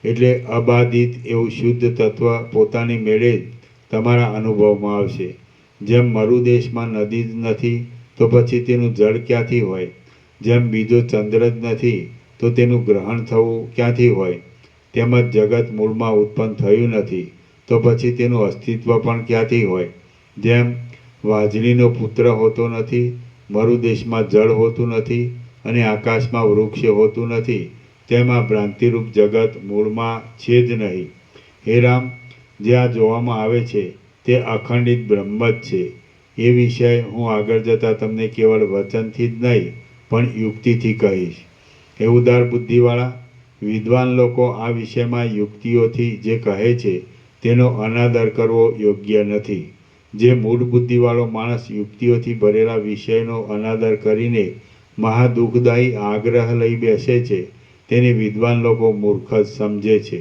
એટલે અબાધિત એવું શુદ્ધ તત્વ પોતાની મેળે જ તમારા અનુભવમાં આવશે. જેમ મરુદેશમાં નદી જ નથી તો પછી તેનું જળ ક્યાંથી હોય? જેમ બીજો ચંદ્ર જ નથી તો તેનું ગ્રહણ થવું ક્યાંથી હોય? તેમજ જગત મૂળમાં ઉત્પન્ન થયું નથી તો પછી તેનું અસ્તિત્વ પણ ક્યાંથી હોય? જેમ વાજળીનો પુત્ર હોતો નથી, મરુદેશમાં જળ હોતું નથી, અને આકાશમાં વૃક્ષ હોતું નથી, તેમ આ ભ્રાંતિરૂપ જગત મૂળમાં છે જ નહીં. હે રામ, જે આ જોવામાં આવે છે તે અખંડિત બ્રહ્મ જ છે. એ વિષય હું આગળ જતાં તમને કેવળ વચનથી જ નહીં પણ યુક્તિથી કહીશ. હે ઉદાર બુદ્ધિવાળા, વિદ્વાન લોકો આ વિષયમાં યુક્તિઓથી જે કહે છે તેનો અનાદર કરવો યોગ્ય નથી. જે મૂળ બુદ્ધિવાળો માણસ યુક્તિઓથી ભરેલા વિષયનો અનાદર કરીને મહાદુઃખદાયી આગ્રહ લઈ બેસે છે તેને વિદ્વાન લોકો મૂર્ખ જ સમજે છે.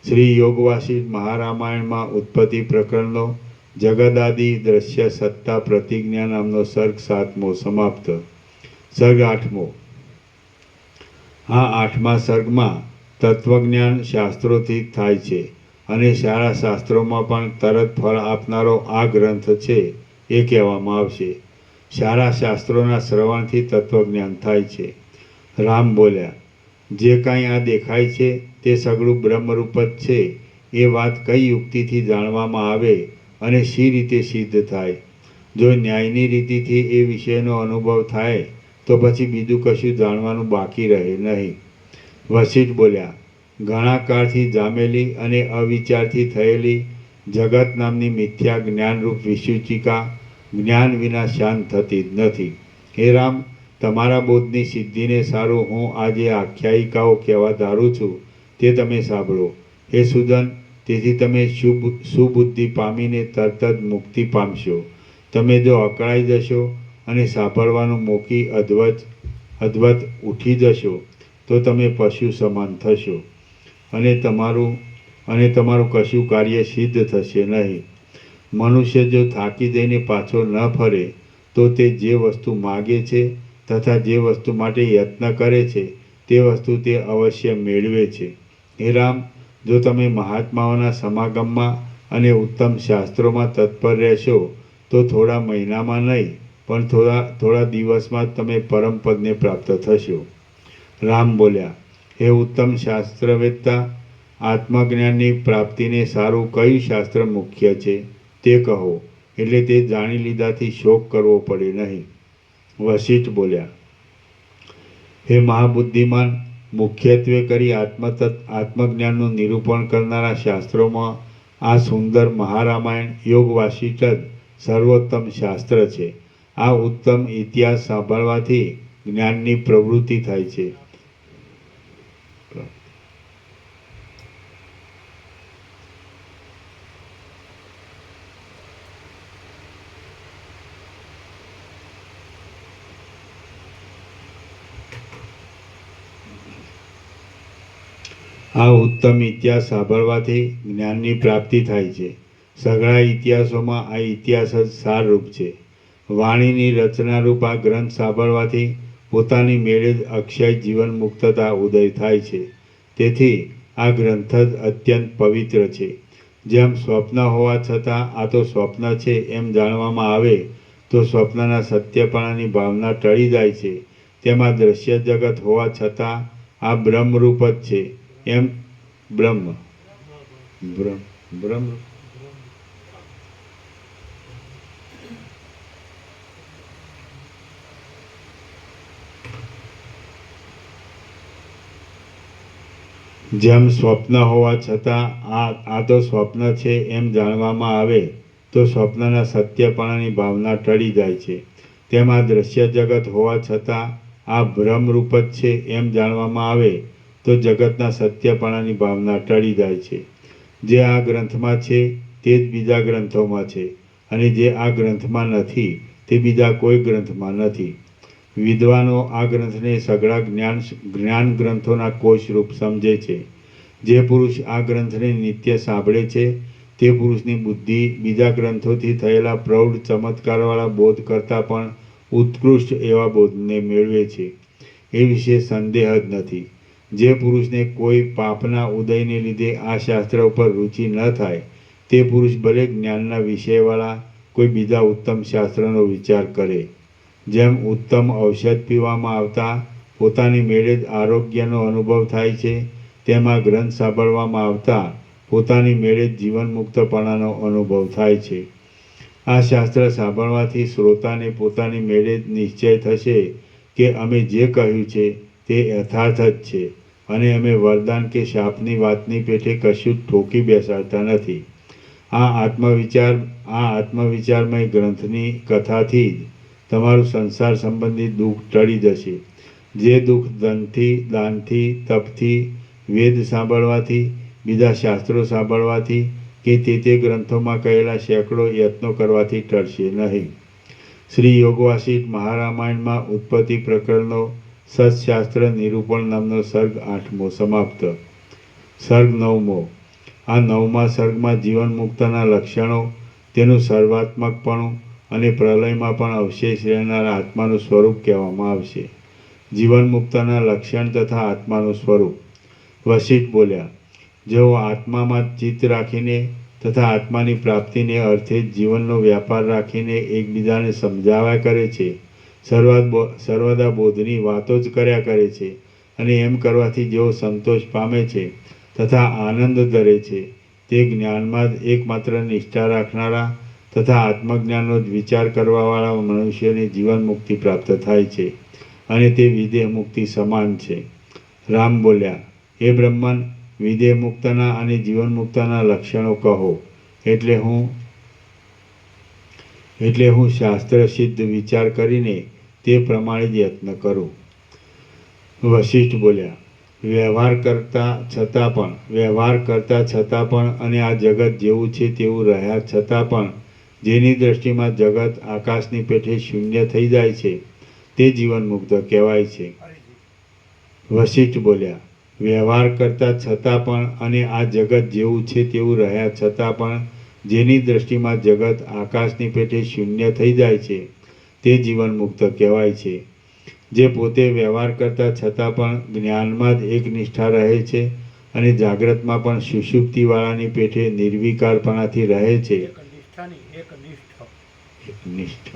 શ્રી યોગવાસિષ્ઠ મહારામાયણમાં ઉત્પત્તિ પ્રકરણનો જગદાદિ દ્રશ્ય સત્તા પ્રતિજ્ઞા નામનો સર્ગ 7મો સમાપ્ત. સર્ગ 8મો. આ 8મા સર્ગમાં તત્વજ્ઞાન શાસ્ત્રોથી થાય છે, અને સારા શાસ્ત્રોમાં પણ તરત ફળ આપનારો આ ગ્રંથ છે એ કહેવામાં આવશે. સારા શાસ્ત્રોના શ્રવણથી તત્વજ્ઞાન થાય છે. રામ બોલ્યા, જે કાંઈ આ દેખાય છે તે સગળું બ્રહ્મરૂપ જ છે એ વાત કઈ યુક્તિથી જાણવામાં આવે અને શી રીતે સિદ્ધ થાય? જો ન્યાયની રીતિથી એ વિષયનો અનુભવ થાય તો પછી બીજું કશું જાણવાનું બાકી રહે નહીં. વશિષ્ઠ બોલ્યા, ઘણા કાળથી જામેલી અને અવિચારથી થયેલી જગત નામની મિથ્યા જ્ઞાનરૂપ વિસૂચિકા જ્ઞાન વિના શાંત થતી જ નથી. હે રામ, તમારા બોધની સિદ્ધિને સારું હું આજે આખ્યાયિકાઓ કહેવા ધારું છું તે તમે સાંભળો. હે સુદન, તેથી તમે સુબુદ્ધિ પામીને તરત જ મુક્તિ પામશો. તમે જો અકળાઈ જશો અને સાંભળવાનું મૂકી અદ્વત ઉઠી જશો તો તમે પશુ સમાન થશો અને તમારું કશું કાર્ય સિદ્ધ થશે નહીં. મનુષ્ય જો થાકી જઈને પાછો ન ફરે તો તે જે વસ્તુ માગે છે તથા જે વસ્તુ માટે યત્ન કરે છે તે વસ્તુ તે અવશ્ય મેળવે છે. હે રામ, જો તમે મહાત્માઓના સમાગમમાં અને ઉત્તમ શાસ્ત્રોમાં તત્પર રહેશો તો થોડા મહિનામાં નહીં પણ થોડા દિવસમાં જ તમે પરમપદને પ્રાપ્ત થશો. રામ બોલ્યા, હે ઉત્તમ શાસ્ત્રવેત્તા, આત્મજ્ઞાનની પ્રાપ્તિને સારું કયું શાસ્ત્ર મુખ્ય છે તે કહો, એટલે તે જાણી લીધાથી શોક કરવો પડે નહીં. વશિષ્ઠ બોલ્યા, હે મહાબુદ્ધિમાન, મુખ્યત્વે કરી આત્મજ્ઞાનનું નિરૂપણ કરનારા શાસ્ત્રોમાં આ સુંદર મહારામાયણ યોગ વાસિષ્ઠ જ સર્વોત્તમ શાસ્ત્ર છે. આ ઉત્તમ ઇતિહાસ સાંભળવાથી જ્ઞાનની પ્રવૃત્તિ થાય છે. આ ઉત્તમ ઇતિહાસ સાંભળવાથી જ્ઞાનની પ્રાપ્તિ થાય છે. સઘળા ઇતિહાસોમાં આ ઇતિહાસ જ સારરૂપ છે. વાણીની રચનારૂપ આ ગ્રંથ સાંભળવાથી પોતાની મેળે જ અક્ષય જીવન મુક્તતા ઉદય થાય છે. તેથી આ ગ્રંથ જ અત્યંત પવિત્ર છે. જેમ સ્વપ્ન હોવા છતાં આ તો સ્વપ્ન છે એમ જાણવામાં આવે તો સ્વપ્નના સત્યપણાની ભાવના ટળી જાય છે. તેમાં દ્રશ્ય જગત હોવા છતાં આ બ્રહ્મરૂપ જ છે એમ બ્રહ્મ જેમ સ્વપ્ન હોવા છતાં આ તો સ્વપ્ન છે એમ જાણવામાં આવે તો સ્વપ્નના સત્યપણાની ભાવના ટળી જાય છે. તેમાં દ્રશ્ય જગત હોવા છતાં આ ભ્રમરૂપ જ છે એમ જાણવામાં આવે તો જગતના સત્યપણાની ભાવના ટળી જાય છે. જે આ ગ્રંથમાં છે તે જ બીજા ગ્રંથોમાં છે અને જે આ ગ્રંથમાં નથી તે બીજા કોઈ ગ્રંથમાં નથી. વિદ્વાનો આ ગ્રંથને સઘળા જ્ઞાન ગ્રંથોના કોષરૂપ સમજે છે. જે પુરુષ આ ગ્રંથને નિત્ય સાંભળે છે તે પુરુષની બુદ્ધિ બીજા ગ્રંથોથી થયેલા પ્રૌઢ ચમત્કારવાળા બોધ કરતાં પણ ઉત્કૃષ્ટ એવા બોધને મેળવે છે. એ વિશે સંદેહ જ નથી. જે પુરુષને કોઈ પાપના ઉદયને લીધે આ શાસ્ત્ર ઉપર રુચિ ન થાય તે પુરુષ ભલે જ્ઞાનના વિષયવાળા કોઈ બીજા ઉત્તમ શાસ્ત્રનો વિચાર કરે. જેમ ઉત્તમ ઔષધ પીવામાં આવતા પોતાની મેળે જ આરોગ્યનો અનુભવ થાય છે તેમ આ ગ્રંથ સાંભળવામાં આવતા પોતાની મેળે જ જીવન મુક્તપણાનો અનુભવ થાય છે. આ શાસ્ત્ર સાંભળવાથી શ્રોતાને પોતાની મેળે જ નિશ્ચય થશે કે અમે જે કહ્યું છે તે યથાર્થ જ છે અને અમે વરદાન કે શાપની વાતની પેઠે કશું જ ઠોકી બેસાડતા નથી. આ આત્મવિચારમય ગ્રંથની કથાથી જ તમારું સંસાર સંબંધી દુઃખ ટળી જશે. જે દુઃખ ધનથી, દાનથી, તપથી, વેદ સાંભળવાથી, બીજા શાસ્ત્રો સાંભળવાથી કે તે ગ્રંથોમાં કહેલા સેંકડો યત્નો કરવાથી ટળશે નહીં. શ્રી યોગ વાસિષ્ઠ મહારામાયણમાં ઉત્પત્તિ પ્રકરણનો સત્શાસ્ત્ર નિરૂપણ નામનો સર્ગ 8મો સમાપ્ત. સર્ગ 9મો. આ 9મા સર્ગમાં જીવન મુક્તના લક્ષણો, તેનું સર્વાત્મકપણું અને પ્રલયમાં પણ અવશેષ રહેનારા આત્માનું સ્વરૂપ કહેવામાં આવશે. જીવન મુક્તના લક્ષણ તથા આત્માનું સ્વરૂપ. વશિષ્ઠ બોલ્યા, જેઓ આત્મામાં ચિત્ત રાખીને તથા આત્માની પ્રાપ્તિને અર્થે જીવનનો વ્યાપાર રાખીને એકબીજાને સમજાવ્યા કરે છે, સર્વદા બોધની વાતો જ કર્યા કરે છે અને એમ કરવાથી જેઓ સંતોષ પામે છે તથા આનંદ ધરે છે તે જ્ઞાનમાં જ એકમાત્ર નિષ્ઠા રાખનારા તથા આત્મજ્ઞાનનો જ વિચાર કરવાવાળા મનુષ્યને જીવન મુક્તિ પ્રાપ્ત થાય છે અને તે વિદેહ મુક્તિ સમાન છે. રામ બોલ્યા, હે બ્રહ્મન, વિદેહ મુક્તના અને જીવન મુક્તના લક્ષણો કહો, એટલે હું શાસ્ત્ર સિદ્ધ વિચાર કરીને તે પ્રમાણે જ યત્ન કરું. વશિષ્ઠ બોલ્યા, વ્યવહાર કરતા છતાં પણ અને આ જગત જેવું છે તેવું રહ્યા છતાં પણ જેની દ્રષ્ટિમાં જગત આકાશની પેઠે શૂન્ય થઈ જાય છે તે જીવન મુક્ત કહેવાય છે. વશિષ્ઠ બોલ્યા, વ્યવહાર કરતા છતાં પણ અને આ જગત જેવું છે તેવું રહ્યા છતાં પણ જેની દ્રષ્ટિમાં જગત આકાશની પેઠે શૂન્ય થઈ જાય છે તે જીવન મુક્ત કહેવાય છે. જે પોતે વ્યવહાર કરતા છતાં પણ જ્ઞાનમાં જ એકનિષ્ઠા રહે છે અને જાગ્રતમાં પણ સુષુપ્તિવાળાની પેઠે નિર્વિકારપણાથી રહે છે. એકનિષ્ઠ.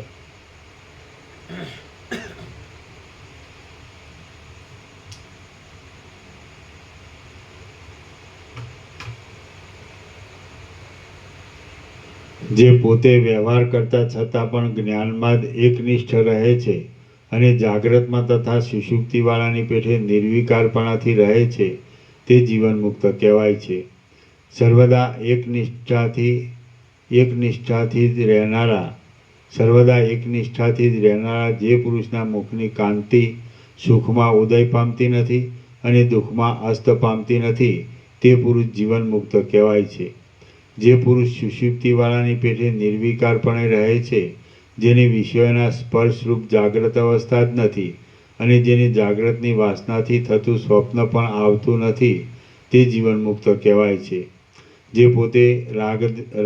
જે પોતે વ્યવહાર કરતા છતાં પણ જ્ઞાનમાં જ એકનિષ્ઠ રહે છે અને જાગ્રતમાં તથા સુષુપ્તિવાળાની પેઠે નિર્વિકારપણાથી રહે છે તે જીવન મુક્ત કહેવાય છે. સર્વદા એકનિષ્ઠાથી જ રહેનારા જે પુરુષના મુખની કાંતિ સુખમાં ઉદય પામતી નથી અને દુઃખમાં અસ્ત પામતી નથી તે પુરુષ જીવન મુક્ત કહેવાય છે. જે પુરુષ સુષુપ્તિવાળાની પેઠે નિર્વિકારપણે રહે છે, જેને વિષયોના સ્પર્શરૂપ જાગ્રત અવસ્થા જ નથી અને જેને જાગ્રતની વાસનાથી થતું સ્વપ્ન પણ આવતું નથી તે જીવન મુક્ત કહેવાય છે. જે પોતે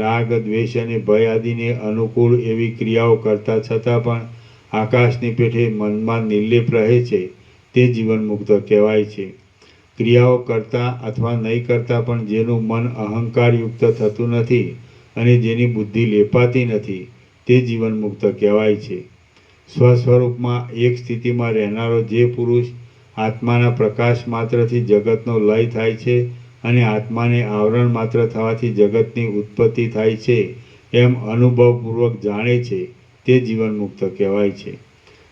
રાગ દ્વેષ અને ભય આદિને અનુકૂળ એવી ક્રિયાઓ કરતા છતાં પણ આકાશની પેઠે મનમાં નિર્લેપ રહે છે તે જીવન મુક્ત કહેવાય છે. ક્રિયાઓ કરતા અથવા નહીં કરતા પણ જેનું મન અહંકારયુક્ત થતું નથી અને જેની બુદ્ધિ લેપાતી નથી તે જીવન મુક્ત કહેવાય છે. સ્વસ્વરૂપમાં એક સ્થિતિમાં રહેનારો જે પુરુષ આત્માના પ્રકાશ માત્રથી જગતનો લય થાય છે અને આત્માને આવરણ માત્ર થવાથી જગતની ઉત્પત્તિ થાય છે એમ અનુભવપૂર્વક જાણે છે તે જીવન મુક્ત કહેવાય છે.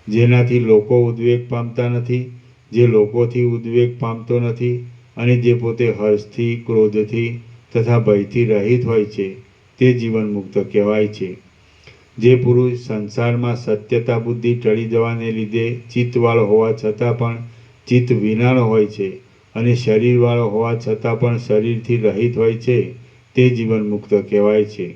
જેનાથી લોકો ઉદ્વેગ પામતા નથી, જે લોકોથી ઉદ્વેગ પામતો નથી અને જે પોતે હર્ષથી, ક્રોધથી તથા ભયથી રહિત હોય છે તે જીવન મુક્ત કહેવાય છે. જે પુરુષ સંસારમાં સત્યતા બુદ્ધિ ટળી જવાને લીધે ચિત્તવાળો હોવા છતાં પણ ચિત્ત વિનાનો હોય છે અને શરીરવાળો હોવા છતાં પણ શરીરથી રહિત હોય છે તે જીવન મુક્ત કહેવાય છે.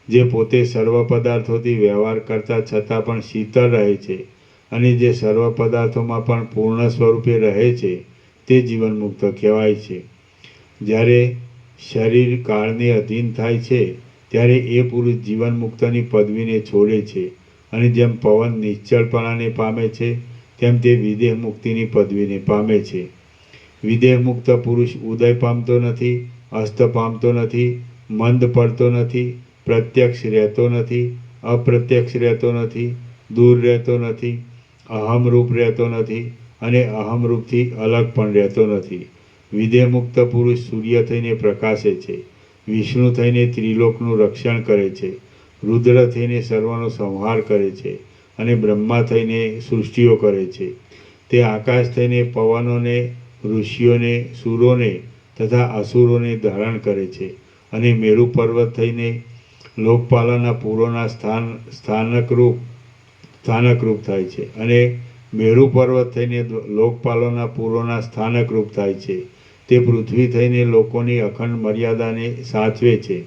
જે પોતે સર્વ પદાર્થોથી વ્યવહાર કરતા છતાં પણ શીતળ રહે છે અને જે સર્વ પદાર્થોમાં પણ પૂર્ણ સ્વરૂપે રહે છે તે જીવન મુક્ત કહેવાય છે. જ્યારે શરીર કાળને અધીન થાય છે ત્યારે એ પુરુષ જીવન મુક્તની પદવીને છોડે છે અને જેમ પવન નિશ્ચળપણાને પામે છે તેમ તે વિદેહ મુક્તિની પદવીને પામે છે. વિદેહ મુક્ત પુરુષ ઉદય પામતો નથી, અસ્ત પામતો નથી, મંદ પડતો નથી, પ્રત્યક્ષ રહેતો નથી, અપ્રત્યક્ષ રહેતો નથી, દૂર રહેતો નથી, અહમરૂપ રહેતો નથી અને અહમરૂપથી અલગ પણ રહેતો નથી. વિદેહ મુક્ત પુરુષ સૂર્ય થઈને પ્રકાશે છે, વિષ્ણુ થઈને ત્રિલોકનું રક્ષણ કરે છે, રુદ્ર થઈને સર્વનો સંહાર કરે છે અને બ્રહ્મા થઈને સૃષ્ટિઓ કરે છે. તે આકાશ થઈને પવનોને, ઋષિઓને, સુરોને તથા અસુરોને ધારણ કરે છે અને મેરુ પર્વત થઈને લોકપાલોના પૂરોના સ્થાનકરૂપ થાય છે અને મેરુ પર્વત થઈને લોકપાલોના પૂરોના સ્થાનકરૂપ થાય છે. તે પૃથ્વી થઈને લોકોની અખંડ મર્યાદાને સાચવે છે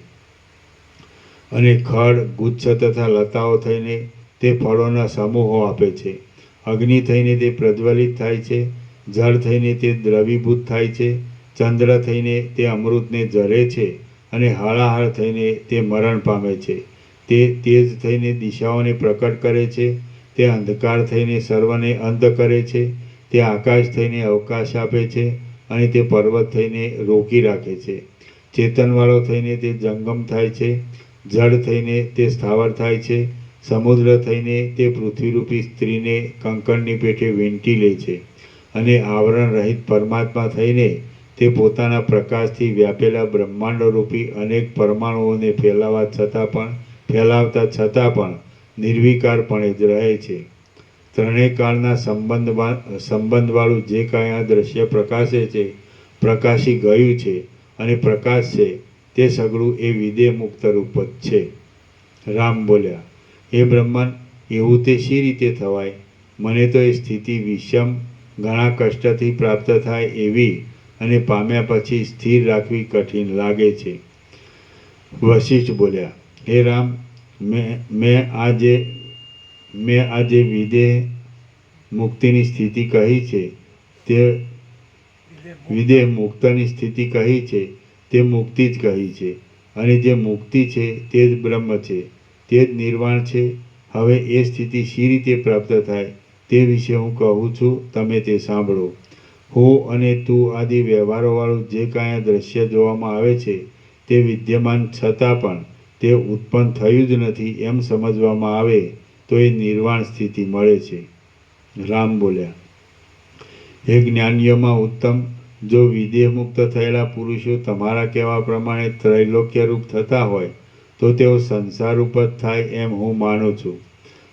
અને ખડ, ગુચ્છ તથા લતાઓ થઈને તે ફળોના સમૂહો આપે છે. અગ્નિ થઈને તે પ્રજ્વલિત થાય છે, જળ થઈને તે દ્રવીભૂત થાય છે, ચંદ્ર થઈને તે અમૃતને ઝરે છે અને હળાહળ થઈને તે મરણ પામે છે. તે તેજ થઈને દિશાઓને પ્રકટ કરે છે, તે અંધકાર થઈને સર્વને અંધ કરે છે, તે આકાશ થઈને અવકાશ આપે છે અને તે પર્વત થઈને રોકી રાખે છે. ચેતનવાળો થઈને તે જંગમ થાય છે, જળ થઈને તે સ્થાવર થાય છે, સમુદ્ર થઈને તે પૃથ્વીરૂપી સ્ત્રીને કંકણની પેઠે વીંટી લે છે અને આવરણ રહિત પરમાત્મા થઈને તે પોતાના પ્રકાશથી વ્યાપેલા બ્રહ્માંડરૂપી અનેક પરમાણુઓને ફેલાવતા છતાં પણ નિર્વિકારપણે જ રહે છે. ત્રણેય કાળના સંબંધવાળું જે કાંઈ આ દ્રશ્ય પ્રકાશે છે, પ્રકાશી ગયું છે અને પ્રકાશ છે તે સગળું એ વિદેહ મુક્ત રૂપ જ છે. રામ બોલ્યા, હે બ્રહ્મન, એવું તે શી રીતે થવાય? મને તો એ સ્થિતિ વિષમ, ઘણા કષ્ટથી પ્રાપ્ત થાય એવી અને પામ્યા પછી સ્થિર રાખવી કઠિન લાગે છે. વશિષ્ઠ બોલ્યા, હે રામ, મેં આ જે વિદેહ મુક્તિની સ્થિતિ કહી છે તે વિદેહ મુક્તની સ્થિતિ કહી છે તે મુક્તિ જ કહી છે, અને જે મુક્તિ છે તે જ બ્રહ્મ છે, તે જ નિર્વાણ છે. હવે એ સ્થિતિ શી રીતે પ્રાપ્ત થાય તે વિશે હું કહું છું, તમે તે સાંભળો. હું અને તું આદિ વ્યવહારોવાળું જે કાંઈ દ્રશ્ય જોવામાં આવે છે તે વિદ્યમાન છતાં પણ તે ઉત્પન્ન થયું જ નથી એમ સમજવામાં આવે તો એ નિર્વાણ સ્થિતિ મળે છે. રામ બોલ્યા, હે જ્ઞાનીઓમાં ઉત્તમ, જો વિદેહ મુક્ત થયેલા પુરુષો તમારા કહેવા પ્રમાણે ત્રૈલોક્યરૂપ થતા હોય તો તેઓ સંસારરૂપ જ થાય એમ હું માનું છું.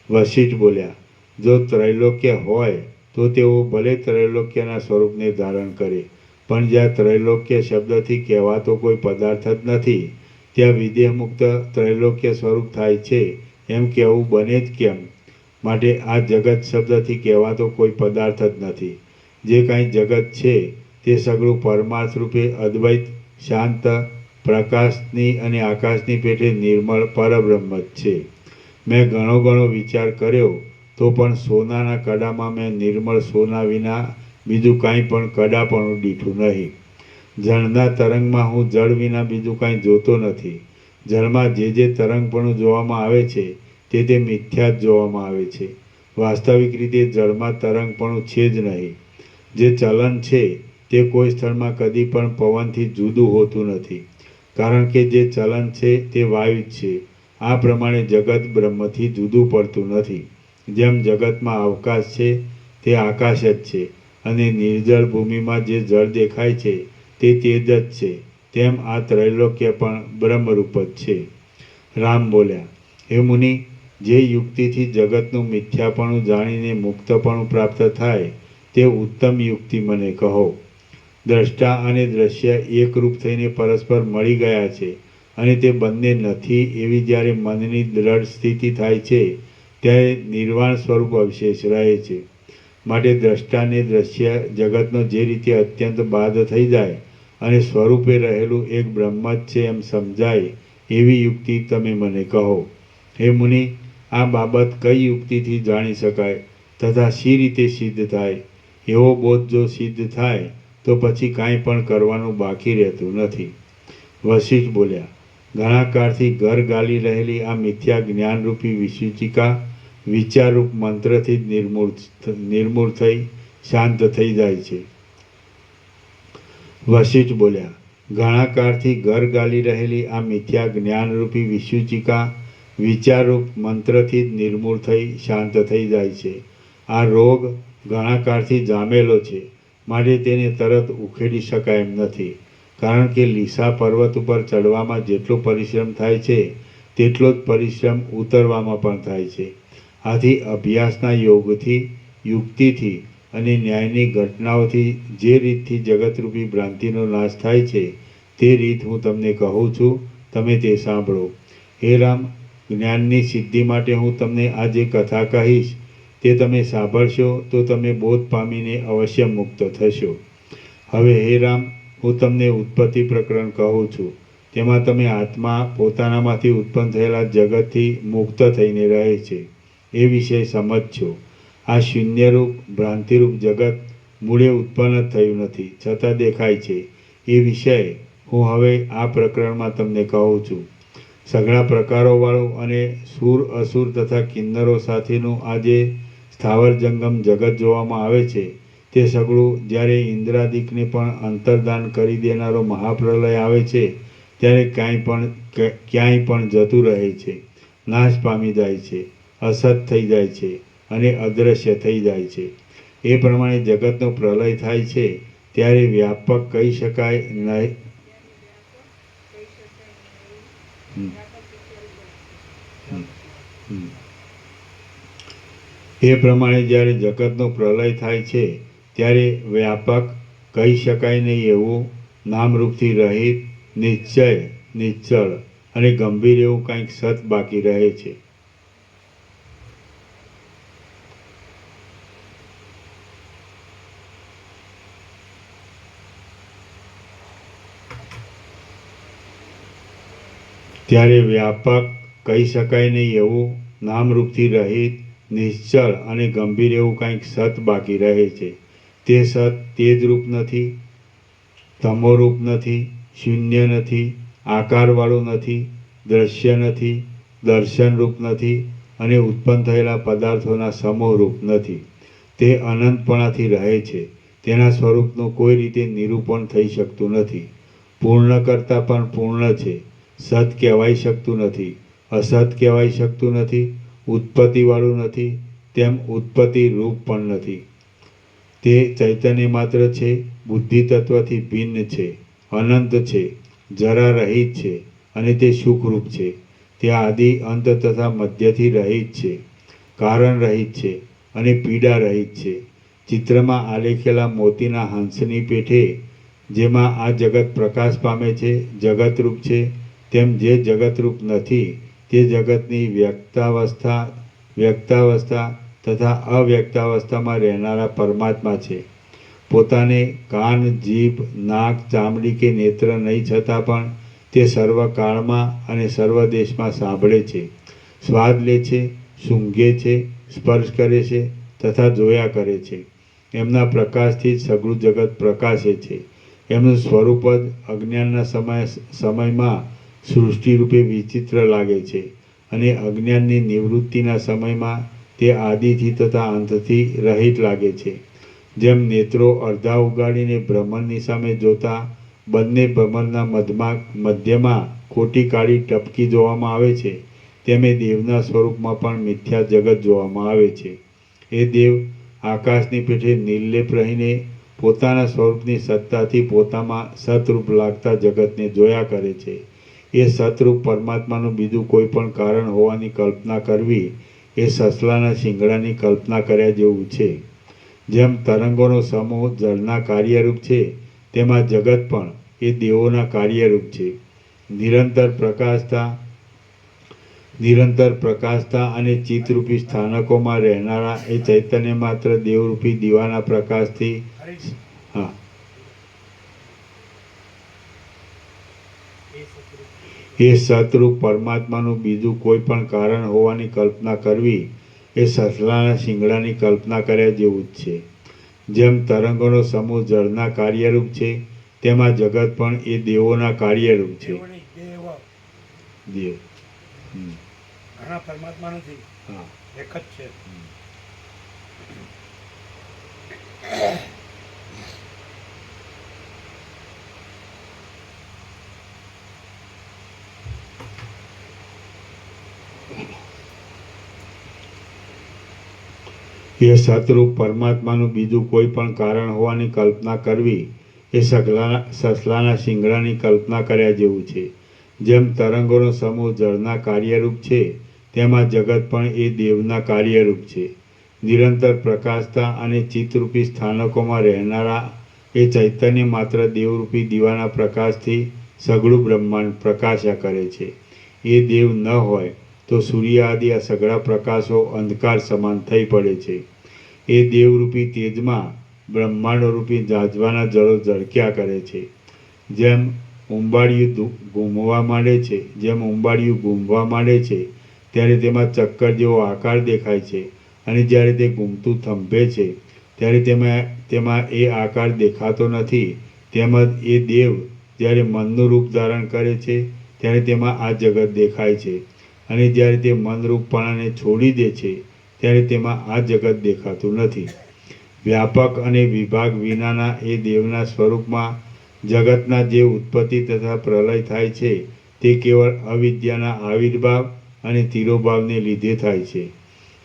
વશિષ્ઠ બોલ્યા, જો ત્રૈલોક્ય હોય તો તેઓ ભલે ત્રૈલોક્યના સ્વરૂપને ધારણ કરે, પણ જ્યાં ત્રૈલોક્ય શબ્દથી કહેવાતો કોઈ પદાર્થ જ નથી ત્યાં વિદેહ મુક્ત ત્રૈલોક્ય સ્વરૂપ થાય છે એમ કહેવું બને જ કેમ? માટે આ જગત શબ્દથી કહેવાતો કોઈ પદાર્થ જ નથી. જે કાંઈ જગત છે તે સગળું પરમાર્થ રૂપે અદ્વૈત, શાંત, પ્રકાશની અને આકાશની પેઠે નિર્મળ પરબ્રહ્મ જ છે. મેં ઘણો વિચાર કર્યો તો પણ સોનાના કડામાં મેં નિર્મળ સોના વિના બીજું કાંઈ પણ કડાપણું દીઠું નહીં. જળના તરંગમાં હું જળ વિના બીજું કાંઈ જોતો નથી. જળમાં જે તરંગપણું જોવામાં આવે છે તે મિથ્યા જ જોવામાં આવે છે. વાસ્તવિક રીતે જળમાં તરંગપણું છે જ નહીં. જે ચલન છે તે કોઈ સ્થળમાં કદી પણ પવનથી જુદું હોતું નથી, કારણ કે જે ચલન છે તે વાયુ જ છે. આ પ્રમાણે જગત બ્રહ્મથી જુદું પડતું નથી. જેમ જગતમાં અવકાશ છે તે આકાશ જ છે, અને નિર્જળ ભૂમિમાં જે જળ દેખાય છે તે તેજ જ છે, તેમ આ ત્રૈલોક્ય પણ બ્રહ્મરૂપ જ છે. રામ બોલ્યા, હે મુનિ, જે યુક્તિથી જગતનું મિથ્યાપણું જાણીને મુક્તપણું પ્રાપ્ત થાય તે ઉત્તમ યુક્તિ મને કહો. દ્રષ્ટા અને દ્રશ્ય એકરૂપ થઈને પરસ્પર મળી ગયા છે અને તે બંને નથી એવી જ્યારે મનની દ્રઢ સ્થિતિ થાય છે ત્યારે નિર્વાણ સ્વરૂપ અવશેષ રહે છે. માટે દ્રષ્ટાને દ્રશ્ય જગતનો જે રીતે અત્યંત બાદ થઈ જાય અને સ્વરૂપે રહેલું એક બ્રહ્મ જ છે એમ સમજાય એવી યુક્તિ તમે મને કહો. હે મુનિ, આ બાબત કઈ યુક્તિથી જાણી શકાય તથા શી રીતે સિદ્ધ થાય? એવો બોધ જો સિદ્ધ થાય તો પછી કાંઈ પણ કરવાનું બાકી રહેતું નથી. વશિષ્ઠ બોલ્યા, ઘણા કાળથી ઘર ગાલી રહેલી આ મિથ્યા જ્ઞાનરૂપી વિસૂચિકા વિચારરૂપ મંત્રથી જ નિર્મૂળ થઈ શાંત થઈ જાય છે. વશિષ્ઠ બોલ્યા, ઘણા કાળથી ઘર ગાલી રહેલી આ મિથ્યા જ્ઞાનરૂપી વિસૂચિકા વિચારરૂપ મંત્રથી જ નિર્મૂળ થઈ શાંત થઈ જાય છે. આ રોગ ઘણા કાળથી જામેલો છે, માટે તેને તરત ઉખેડી શકાય એમ નથી. કારણ કે લીસા પર્વત ઉપર ચડવામાં જેટલો પરિશ્રમ થાય છે તેટલો જ પરિશ્રમ ઉતરવામાં પણ થાય છે. આથી અભ્યાસના યોગથી, યુક્તિથી અને ન્યાયની ઘટનાઓથી જે રીતથી જગતરૂપી ભ્રાંતિનો નાશ થાય છે તે રીત હું તમને કહું છું, તમે તે સાંભળો. હે રામ, જ્ઞાનની સિદ્ધિ માટે હું તમને આ જે કથા કહીશ તે તમે સાંભળશો તો તમે બોધ પામીને અવશ્ય મુક્ત થશો. હવે હે રામ, હું તમને ઉત્પત્તિ પ્રકરણ કહું છું. તેમાં તમે આત્મા પોતાનામાંથી ઉત્પન્ન થયેલા જગતથી મુક્ત થઈને રહે છે એ વિષય સમજશો. આ શૂન્યરૂપ ભ્રાંતિરૂપ જગત મૂળે ઉત્પન્ન જ થયું નથી, છતાં દેખાય છે એ વિષય હું હવે આ પ્રકરણમાં તમને કહું છું. સઘળા પ્રકારોવાળું અને સુર, અસુર તથા કિન્નરો સાથેનું આ જે સ્થાવર જંગમ જગત જોવામાં આવે છે તે સગળું જ્યારે ઇન્દ્રાદિકને પણ અંતર્ધાન કરી દેનારો મહાપ્રલય આવે છે ત્યારે ક્યાંય પણ જતું રહે છે, નાશ પામી જાય છે, અસત થઈ જાય છે અને અદૃશ્ય થઈ જાય છે. એ પ્રમાણે જગતનો પ્રલય થાય છે ત્યારે વ્યાપક કહી શકાય નહીં. એ પ્રમાણે જ્યારે જગતનો પ્રલય થાય છે ત્યારે વ્યાપક કહી શકાય નહીં એવું નામરૂપથી રહિત, નિશ્ચય, નિશ્ચળ અને ગંભીર એવું કંઈક સત બાકી રહે છે. ત્યારે વ્યાપક, કહી શકાય નહીં એવું નામરૂપથી રહિત, નિશ્ચળ અને ગંભીર એવું કંઈક સત બાકી રહે છે. તે સત તેજરૂપ નથી, તમોરૂપ નથી, શૂન્ય નથી, આકારવાળું નથી, દ્રશ્ય નથી, દર્શનરૂપ નથી અને ઉત્પન્ન થયેલા પદાર્થોના સમૂહરૂપ નથી. તે અનંતપણાથી રહે છે. તેના સ્વરૂપનું કોઈ રીતે નિરૂપણ થઈ શકતું નથી. પૂર્ણ કરતાં પણ પૂર્ણ છે. સત કહેવાઈ શકતું નથી, અસત કહેવાઈ શકતું નથી, ઉત્પત્તિવાળું નથી, તેમ ઉત્પત્તિ રૂપ પણ નથી. તે ચૈતન્ય માત્ર છે, બુદ્ધિ તત્વથી ભિન્ન છે, અનંત છે, જરા રહિત છે અને તે સુખરૂપ છે. તે આદિ, અંત તથા મધ્યથી રહિત છે, કારણ રહિત છે અને પીડા રહિત છે. ચિત્રમાં આલેખેલા મોતીના હંસની પેઠે જેમાં આ જગત પ્રકાશ પામે છે, જગતરૂપ છે, તેમ જે જગતરૂપ નથી તે જગતની વ્યક્તાવસ્થા તથા અવ્યક્તાવસ્થામાં રહેનારા પરમાત્મા છે. પોતાને કાન, જીભ, નાક, ચામડી કે નેત્ર નહીં છતાં પણ તે સર્વકાળમાં અને સર્વ દેશમાં સાંભળે છે, સ્વાદ લે છે, સૂંઘે છે, સ્પર્શ કરે છે તથા જોયા કરે છે. એમના પ્રકાશથી જ સઘળું જગત પ્રકાશે છે. એમનું સ્વરૂપ જ અજ્ઞાનના સમયમાં સૃષ્ટિરૂપે વિચિત્ર લાગે છે અને અજ્ઞાનની નિવૃત્તિના સમયમાં તે આદિથી તથા અંતથી રહિત લાગે છે. જેમ નેત્રો અડધા ઉગાડીને ભ્રમરની સામે જોતા બંને ભ્રમરના મધ્યમાં ખોટી કાળી ટપકી જોવામાં આવે છે, તેમ એ દેવના સ્વરૂપમાં પણ મિથ્યા જગત જોવામાં આવે છે. એ દેવ આકાશની પેઠે નિર્લેપ રહીને પોતાના સ્વરૂપની સત્તાથી પોતામાં સતરૂપ લાગતા જગતને જોયા કરે છે. એ સતરૂપ પરમાત્માનું બીજું કોઈ પણ કારણ હોવાની કલ્પના કરવી એ સસલાના શિંગડાની કલ્પના કર્યા જેવું છે. જેમ તરંગોનો સમૂહ જળના કાર્યરૂપ છે, તેમાં જગત પણ એ દેવોના કાર્યરૂપ છે. નિરંતર પ્રકાશતા અને ચિત્તરૂપી સ્થાનકોમાં રહેનારા એ ચૈતન્ય માત્ર દેવરૂપી દીવાના પ્રકાશથી એ સતરૂપ પરમાત્માનું બીજું કોઈ પણ કારણ હોવાની કલ્પના કરવી એ સસલાના શિંગડાની કલ્પના કર્યા જેવું જ છે. જેમ તરંગોનો સમૂહ જળના કાર્યરૂપ છે, તેમાં જગત પણ એ દેવોના કાર્યરૂપ છે. દેવ ઘણા પરમાત્મા નથી, એક જ છે. એ સતરૂપ પરમાત્માનું બીજું કોઈ પણ કારણ હોવાની કલ્પના કરવી એ સસલાના શિંગડાની કલ્પના કર્યા જેવું છે. જેમ તરંગોનો સમૂહ જળના કાર્યરૂપ છે, તેમાં જગત પણ એ દેવના કાર્યરૂપ છે. નિરંતર પ્રકાશતા અને ચિત્તરૂપી સ્થાનકોમાં રહેનારા એ ચૈતન્ય માત્ર દેવરૂપી દીવાના પ્રકાશથી સઘળું બ્રહ્માંડ પ્રકાશ્યા કરે છે. એ દેવ ન હોય તો સૂર્ય આદિ આ સઘળા પ્રકાશો અંધકાર સમાન થઈ પડે છે. એ દેવરૂપી તેજમાં બ્રહ્માંડરૂપી જાજવાના જળો ઝળક્યા કરે છે. જેમ ઉંબાડિયું ઘૂમવા માંડે છે, ત્યારે તેમાં ચક્કર જેવો આકાર દેખાય છે અને જ્યારે તે ઘૂમતું થંભે છે ત્યારે તેમાં એ આકાર દેખાતો નથી. તેમજ એ દેવ જ્યારે મનનું રૂપ ધારણ કરે છે ત્યારે તેમાં આ જગત દેખાય છે અને જ્યારે તે મનરૂપપણાને છોડી દે છે ત્યારે તેમાં આ જગત દેખાતું નથી. વ્યાપક અને વિભાગ વિનાના એ દેવના સ્વરૂપમાં જગતના જે ઉત્પત્તિ તથા પ્રલય થાય છે તે કેવળ અવિદ્યાના આવિર્ભાવ અને તિરોભાવને લીધે થાય છે.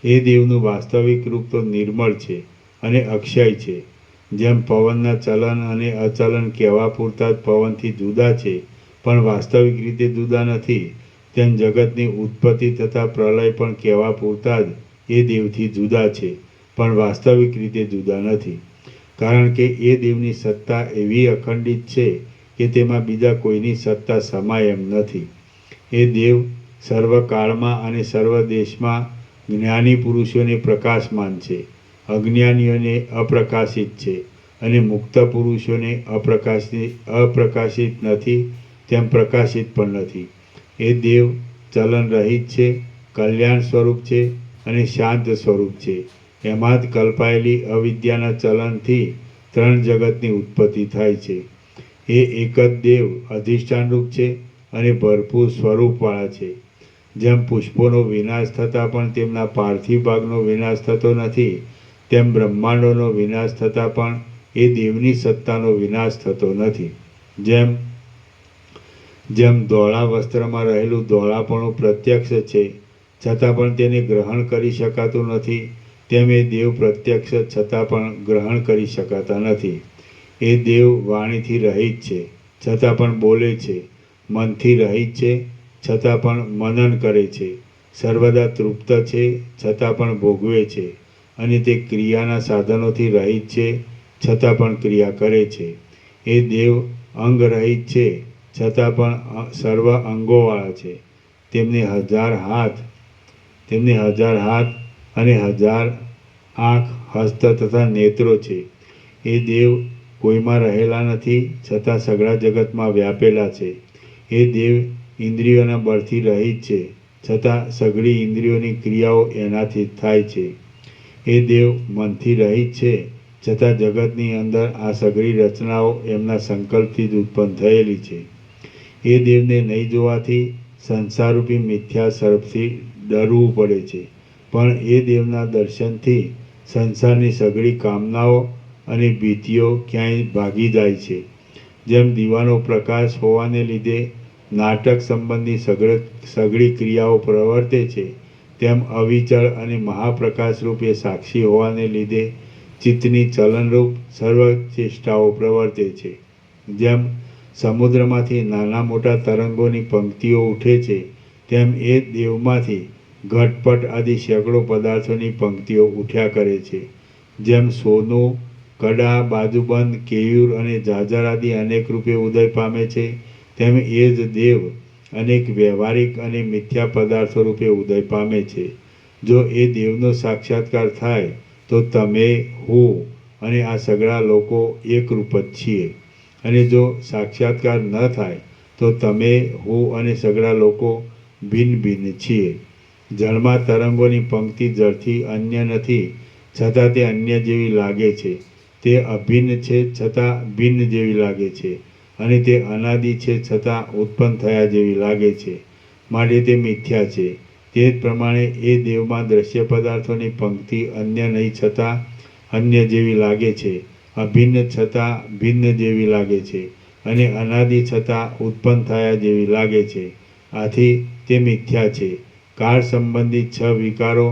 એ દેવનું વાસ્તવિક રૂપ તો નિર્મળ છે અને અક્ષય છે. જેમ પવનના ચલન અને અચલન કહેવા પૂરતા જ પવનથી જુદા છે પણ વાસ્તવિક રીતે જુદા નથી, તેમ જગતની ઉત્પત્તિ તથા પ્રલય પણ કહેવા પૂરતા જ એ દેવથી જુદા છે પણ વાસ્તવિક રીતે જુદા નથી. કારણ કે એ દેવની સત્તા એવી અખંડિત છે કે તેમાં બીજા કોઈની સત્તા સમાય એમ નથી. એ દેવ સર્વકાળમાં અને સર્વ દેશમાં જ્ઞાની પુરુષોને પ્રકાશમાન છે, અજ્ઞાનીઓને અપ્રકાશિત છે, અને મુક્ત પુરુષોને અપ્રકાશિત નથી તેમ પ્રકાશિત પણ નથી. એ દેવ ચલન રહિત છે, કલ્યાણ સ્વરૂપ છે અને શાંત સ્વરૂપ છે. એમાં જ કલ્પાયેલી અવિદ્યાના ચલનથી ત્રણ જગતની ઉત્પત્તિ થાય છે. એ એક જ દેવ અધિષ્ઠાનરૂપ છે અને ભરપૂર સ્વરૂપવાળા છે. જેમ પુષ્પોનો વિનાશ થતાં પણ તેમના પાર્થિવ ભાગનો વિનાશ થતો નથી, તેમ બ્રહ્માંડોનો વિનાશ થતાં પણ એ દેવની સત્તાનો વિનાશ થતો નથી. જેમ ધોળા વસ્ત્રમાં રહેલું ધોળાપણું પ્રત્યક્ષ છે છતાં પણ તેને ગ્રહણ કરી શકાતું નથી, તેમ એ દેવ પ્રત્યક્ષ છતાં પણ ગ્રહણ કરી શકાતા નથી. એ દેવ વાણીથી રહિત છે છતાં પણ બોલે છે, મનથી રહિત છે છતાં પણ મનન કરે છે, સર્વદા તૃપ્ત છે છતાં પણ ભોગવે છે, અને તે ક્રિયાના સાધનોથી રહિત છે છતાં પણ ક્રિયા કરે છે. એ દેવ અંગ રહિત છે છતાં પણ સર્વ અંગોવાળા છે. તેમને હજાર હાથ અને હજાર આંખ, હસ્ત તથા નેત્રો છે. એ દેવ કોઈમાં રહેલા નથી છતાં સઘળા જગતમાં વ્યાપેલા છે. એ દેવ ઇન્દ્રિયોના બળથી રહિત છે છતાં સઘળી ઇન્દ્રિયોની ક્રિયાઓ એનાથી જ થાય છે. એ દેવ મનથી રહિત છે છતાં જગતની અંદર આ સઘળી રચનાઓ એમના સંકલ્પથી જ ઉત્પન્ન થયેલી છે. એ દેવને નહીં જોવાથી સંસારરૂપી મિથ્યા સર્પથી ડરવું પડે છે, પણ એ દેવના દર્શનથી સંસારની સઘળી કામનાઓ અને ભીતિઓ ક્યાંય ભાગી જાય છે. જેમ દીવાનો પ્રકાશ હોવાને લીધે નાટક સંબંધી સઘળી ક્રિયાઓ પ્રવર્તે છે, તેમ અવિચળ અને મહાપ્રકાશ રૂપે સાક્ષી હોવાને લીધે ચિત્તની ચલનરૂપ સર્વ ચેષ્ટાઓ પ્રવર્તે છે. જેમ સમુદ્રમાંથી નાના મોટા તરંગોની પંક્તિઓ ઉઠે છે, તેમ એ દેવમાંથી ઘટપટ આદિ સેંકડો પદાર્થોની પંક્તિઓ ઉઠ્યા કરે છે. જેમ સોનું, કડા, બાજુબંધ, કેયુર અને જાજર આદિ અનેક રૂપે ઉદય પામે છે, તેમ એ જ દેવ અનેક વ્યવહારિક અને મિથ્યા પદાર્થો રૂપે ઉદય પામે છે. જો એ દેવનો સાક્ષાત્કાર થાય તો તમે, હું અને આ સઘળા લોકો એકરૂપ જ છીએ, અને જો સાક્ષાત્કાર ન થાય તો તમે, હું અને સઘળા લોકો ભિન્ન ભિન્ન છીએ. જળમાં તરંગોની પંક્તિ જળથી અન્ય નથી છતાં તે અન્ય જેવી લાગે છે. તે અભિન્ન છે છતાં ભિન્ન જેવી લાગે છે, અને તે અનાદિ છે છતાં ઉત્પન્ન થયા જેવી લાગે છે, માટે તે મિથ્યા છે. તે જ પ્રમાણે એ દેવમાં દ્રશ્ય પદાર્થોની પંક્તિ અન્ય નહીં છતાં અન્ય જેવી લાગે છે, અભિન્ન છતાં ભિન્ન જેવી લાગે છે, અને અનાદિ છતાં ઉત્પન્ન થયા જેવી લાગે છે. આથી તે મિથ્યા છે. કાળ સંબંધી 6 વિકારો,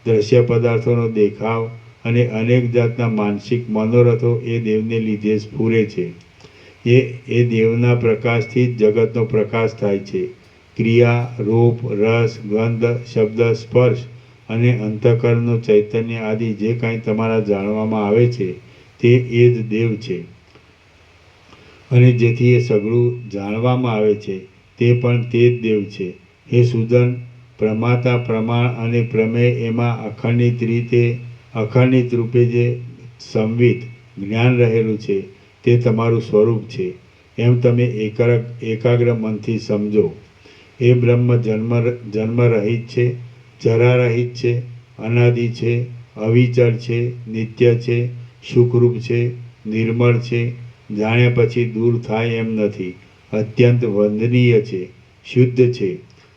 દ્રશ્ય પદાર્થોનો દેખાવ અને અનેક જાતના માનસિક મનોરથો એ દેવને લીધે સ્ફુરે છે. એ દેવના પ્રકાશથી જ જગતનો પ્રકાશ થાય છે. ક્રિયા, રૂપ, રસ, ગંધ, શબ્દ, સ્પર્શ અને અંતઃકરણનું ચૈતન્ય આદિ જે કાંઈ તમારા જાણવામાં આવે છે તે એ જ દેવ છે, અને જેથી એ સઘળું જાણવામાં આવે છે તે પણ તે જ દેવ છે. હે સુજન, પ્રમાતા, પ્રમાણ અને પ્રમેય એમાં અખંડિત રૂપે જે સંવિત જ્ઞાન રહેલું છે તે તમારું સ્વરૂપ છે, એમ તમે એકાગ્ર મનથી સમજો. એ બ્રહ્મ જન્મ રહિત છે, જરા રહિત છે, અનાદિ છે, અવિચળ છે, નિત્ય છે, સુખરૂપ છે, નિર્મળ છે, જાણ્યા પછી દૂર થાય એમ નથી, અત્યંત વંદનીય છે, શુદ્ધ છે,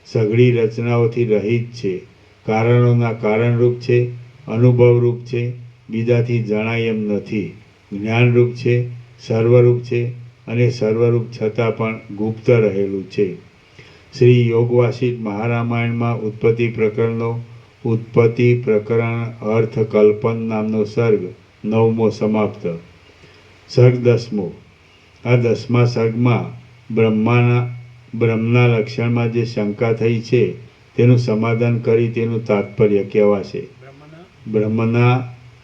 સઘળી રચનાઓથી રહિત છે, કારણોના કારણરૂપ છે, અનુભવરૂપ છે, બીજાથી જણાય એમ નથી, જ્ઞાનરૂપ છે, સર્વરૂપ છે, અને સર્વરૂપ છતાં પણ ગુપ્ત રહેલું છે. શ્રી યોગવાસિષ્ઠ મહારામાયણમાં ઉત્પત્તિ પ્રકરણ અર્થ કલ્પન નામનો સર્ગ 9મો સમાપ્ત. સર્ગ 10મો. આ 10મા સર્ગમાં બ્રહ્મના લક્ષણમાં જે શંકા થઈ છે તેનું સમાધાન કરી તેનું તાત્પર્ય કહેવાશે. બ્રહ્મના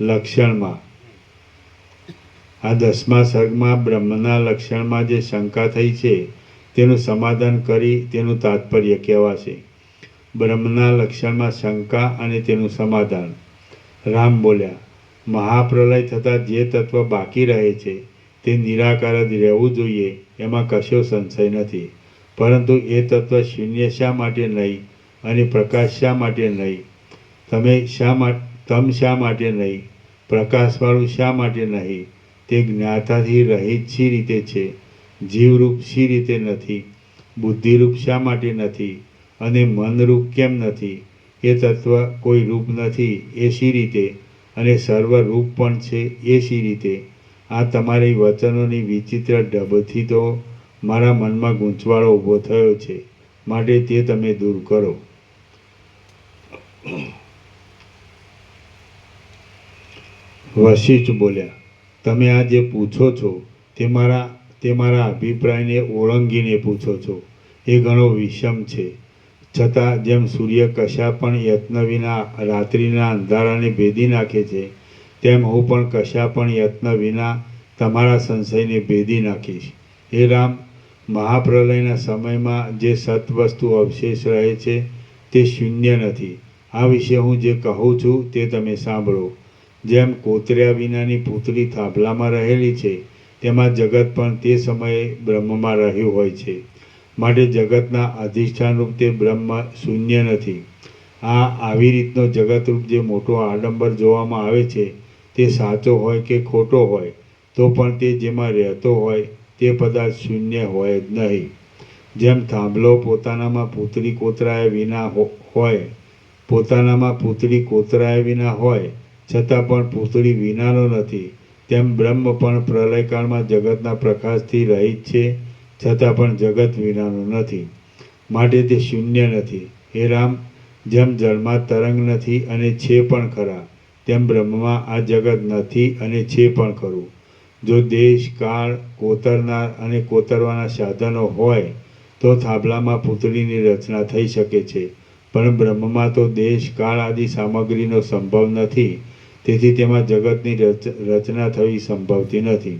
લક્ષણમાં આ 10મા સર્ગમાં બ્રહ્મના લક્ષણમાં જે શંકા થઈ છે તેનું સમાધાન કરી તેનું તાત્પર્ય કહેવાશે. બ્રહ્મના લક્ષણમાં શંકા અને તેનું સમાધાન. રામ બોલ્યા, મહાપ્રલય થતાં જે તત્વ બાકી રહે છે તે નિરાકાર જ રહેવું જોઈએ, એમાં કશો સંશય નથી. પરંતુ એ તત્વ શૂન્ય શા માટે નહીં અને પ્રકાશ શા માટે નહીં? તમ શા માટે નહીં? પ્રકાશવાળું શા માટે નહીં? તે જ્ઞાતાથી રહિત શી રીતે છે? જીવરૂપ શી રીતે નથી? બુદ્ધિરૂપ શા માટે નથી? અને મનરૂપ કેમ નથી? એ તત્વ કોઈ રૂપ નથી એ શી રીતે? અને સર્વરૂપ પણ છે એ શી રીતે? આ તમારી વચનોની વિચિત્ર ઢબથી તો મારા મનમાં ગૂંચવાળો ઊભો થયો છે, માટે તે તમે દૂર કરો. વશિષ્ઠ બોલ્યા, તમે આ જે પૂછો છો તે મારા અભિપ્રાયને ઓળંગીને પૂછો છો. એ ઘણો વિષમ છે. છતાં જેમ સૂર્ય કશા પણ યત્ન વિના રાત્રિના અંધારાને ભેદી નાખે છે, તેમ હું પણ કશા પણ યત્ન વિના તમારા સંશયને ભેદી નાખીશ. હે રામ, મહાપ્રલયના સમયમાં જે સત્વસ્તુ અવશેષ રહે છે તે શૂન્ય નથી. આ વિશે હું જે કહું છું તે તમે સાંભળો. જેમ કોતર્યા વિનાની પૂતળી થાંભલામાં રહેલી છે, તેમાં જગત પણ તે સમયે બ્રહ્મમાં રહ્યું હોય છે. માટે જગતના અધિષ્ઠાનરૂપ તે બ્રહ્મ શૂન્ય નથી. આવી રીતનો જગતરૂપ જે મોટો આડંબર જોવામાં આવે છે તે સાચો હોય કે ખોટો હોય તો પણ તે જેમાં રહેતો હોય તે પદાર્થ શૂન્ય હોય જ નહીં. જેમ થાંભલો પોતાનામાં પૂતળી કોતરાયા વિના હોય છતાં પણ પૂતળી વિનાનો નથી, તેમ બ્રહ્મ પણ પ્રલયકાળમાં જગતના પ્રકાશથી રહિત છે છતાં પણ જગત વિનાનું નથી. માટે તે શૂન્ય નથી. હે રામ, જેમ જળમાં તરંગ નથી અને છે પણ ખરા, તેમ બ્રહ્મમાં આ જગત નથી અને છે પણ ખરું. જો દેશ કાળ કોતરનાર અને કોતરવાના સાધનો હોય તો થાંભલામાં પૂતળીની રચના થઈ શકે છે, પણ બ્રહ્મમાં તો દેશ કાળ આદિ સામગ્રીનો સંભવ નથી, તેથી તેમાં જગતની રચના થવી સંભવતી નથી.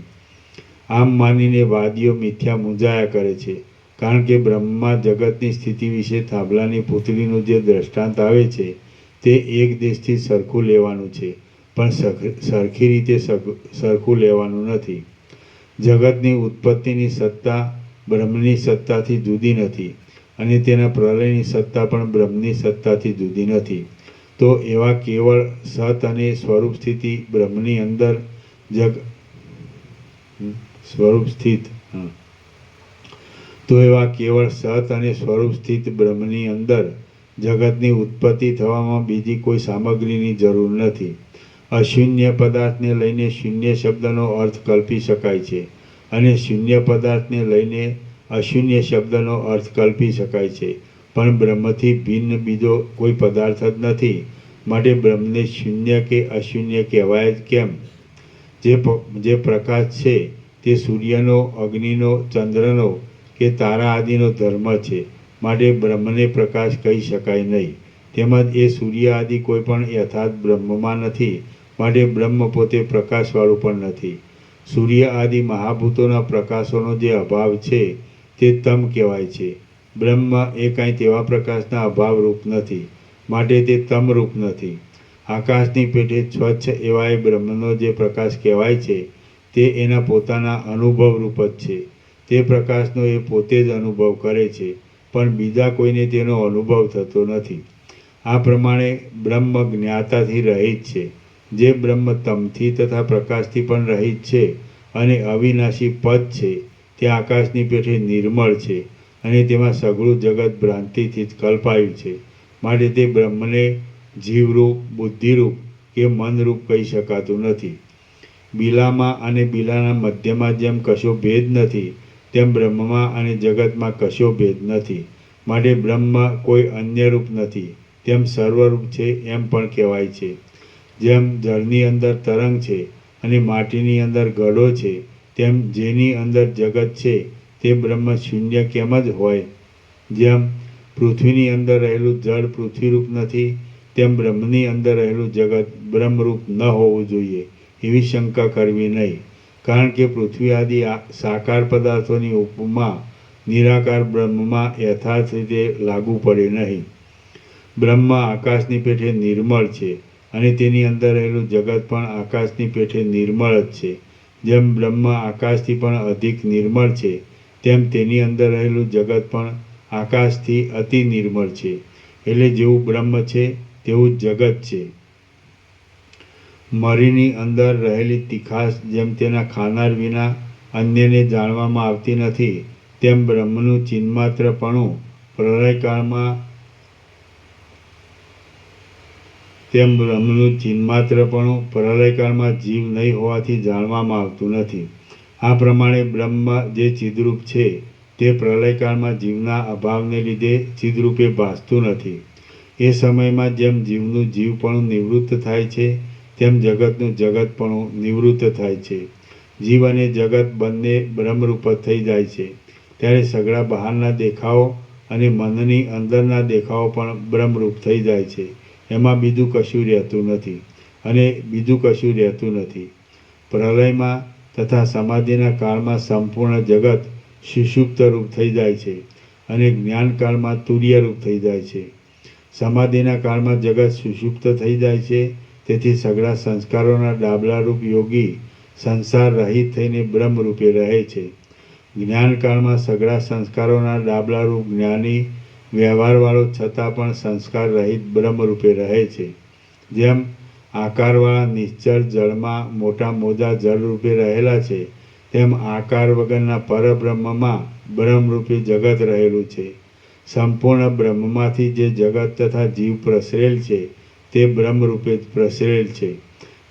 આમ માનીને વાદીઓ મિથ્યા મૂંઝાયા કરે છે, કારણ કે બ્રહ્મમાં જગતની સ્થિતિ વિશે થાંભલાની પૂતળીનું જે દ્રષ્ટાંત આવે છે તે એક દેશથી સરખું લેવાનું છે, પણ સરખી રીતે સરખું લેવાનું નથી. જગતની ઉત્પત્તિની સત્તા બ્રહ્મની સત્તાથી જુદી નથી અને તેના પ્રલયની સત્તા પણ બ્રહ્મની સત્તાથી જુદી નથી. તો એવા કેવળ સત અને સ્વરૂપ સ્થિતિ બ્રહ્મની અંદર જગતની ઉત્પત્તિ થવામાં બીજી કોઈ સામગ્રીની જરૂર નથી. અશૂન્ય પદાર્થને લઈને શૂન્ય શબ્દનો અર્થ કલ્પી શકાય છે અને શૂન્ય પદાર્થને લઈને અશૂન્ય શબ્દનો અર્થ કલ્પી શકાય છે, પણ બ્રહ્મથી ભિન્ન બીજો કોઈ પદાર્થ જ નથી. માટે બ્રહ્મને શૂન્ય કે અશૂન્ય કહેવાય જ કેમ? જે પ્રકાશ છે તે સૂર્યનો, અગ્નિનો, ચંદ્રનો કે તારા આદિનો ધર્મ છે. માટે બ્રહ્મને પ્રકાશ કહી શકાય નહીં. તેમજ એ સૂર્ય આદિ કોઈ પણ યથાર્થ બ્રહ્મમાં નથી. માટે બ્રહ્મ પોતે પ્રકાશવાળું પણ નથી. સૂર્ય આદિ મહાભૂતોના પ્રકાશોનો જે અભાવ છે તે તમ કહેવાય છે. બ્રહ્મ એ કાંઈ તેવા પ્રકાશના અભાવરૂપ નથી, માટે તે તમરૂપ નથી. આકાશની પેઠે સ્વચ્છ એવા એ બ્રહ્મનો જે પ્રકાશ કહેવાય છે તે એના પોતાના અનુભવરૂપ જ છે. તે પ્રકાશનો એ પોતે જ અનુભવ કરે છે, પણ બીજા કોઈને તેનો અનુભવ થતો નથી. આ પ્રમાણે બ્રહ્મ જ્ઞાતાથી રહિત છે. જે બ્રહ્મ તમથી તથા પ્રકાશથી પણ રહિત છે અને અવિનાશી પદ છે, તે આકાશની પેઠે નિર્મળ છે અને તેમાં સઘળું જગત ભ્રાંતિથી જ કલ્પાયું છે. માટે તે બ્રહ્મને જીવરૂપ, બુદ્ધિરૂપ કે મનરૂપ કહી શકાતું નથી. બિલામાં અને બિલાના મધ્યમાં જેમ કશો ભેદ નથી, તેમ બ્રહ્મમાં અને જગતમાં કશો ભેદ નથી. માટે બ્રહ્મ કોઈ અન્ય રૂપ નથી, તેમ સર્વરૂપ છે એમ પણ કહેવાય છે. જેમ જળની અંદર તરંગ છે અને માટીની અંદર ઘડો છે, તેમ જેની અંદર જગત છે તે બ્રહ્મ શૂન્ય કેમ જ હોય? જેમ પૃથ્વીની અંદર રહેલું જળ પૃથ્વીરૂપ નથી, તેમ બ્રહ્મની અંદર રહેલું જગત બ્રહ્મરૂપ ન હોવું જોઈએ એવી શંકા કરવી નહીં. કારણ કે પૃથ્વી આદિ સાકાર પદાર્થોની ઉપમા નિરાકાર બ્રહ્મમાં યથાર્થ રીતે લાગુ પડે નહીં. બ્રહ્મ આકાશની પેઠે નિર્મળ છે અને તેની અંદર રહેલું જગત પણ આકાશની પેઠે નિર્મળ જ છે. જેમ બ્રહ્મ આકાશથી પણ અધિક નિર્મળ છે, તેમ તેની અંદર રહેલું જગત પણ આકાશથી અતિ નિર્મળ છે. એટલે જેવું બ્રહ્મ છે તેવું જ જગત છે. મરીની અંદર રહેલી તીખાશ જેમ તેના ખાનાર વિના અન્યને જાણવામાં આવતી નથી, તેમ બ્રહ્મનું ચિન્માત્રપણું પ્રલયકાળમાં જીવ નહીં હોવાથી જાણવામાં આવતું નથી. આ પ્રમાણે બ્રહ્મ જે ચિદ્રૂપ છે તે પ્રલયકાળમાં જીવના અભાવને લીધે ચિદ્રૂપે ભાસતું નથી. એ સમયમાં જેમ જીવનું જીવપણું નિવૃત્ત થાય છે, તેમ જગતનું જગતપણું નિવૃત્ત થાય છે. જીવ અને જગત બંને બ્રહ્મરૂપ જ થઈ જાય છે, ત્યારે સઘળા બહારના દેખાવો અને મનની અંદરના દેખાવો પણ બ્રહ્મરૂપ થઈ જાય છે. એમાં બીજું કશું રહેતું નથી. પ્રલયમાં તથા સમાધિના કાળમાં સંપૂર્ણ જગત સુષુપ્ત રૂપ થઈ જાય છે અને જ્ઞાનકાળમાં તુર્યરૂપ થઈ જાય છે. સમાધિના કાળમાં જગત સુષુપ્ત થઈ જાય છે, તેથી સઘળા સંસ્કારોના ડાબલારૂપ યોગી સંસાર રહિત થઈને બ્રહ્મરૂપે રહે છે. જ્ઞાનકાળમાં સઘળા સંસ્કારોના ડાબલારૂપ જ્ઞાની વ્યવહારવાળો છતાં પણ સંસ્કાર રહિત બ્રહ્મરૂપે રહે છે. જેમ આકારવાળા નિશ્ચળ જળમાં મોટા મોજા જળરૂપે રહેલા છે, તેમ આકાર વગરના પરબ્રહ્મમાં બ્રહ્મરૂપે જગત રહેલું છે. સંપૂર્ણ બ્રહ્મમાંથી જે જગત તથા જીવ પ્રસરેલ છે તે બ્રહ્મરૂપે જ પ્રસરેલ છે.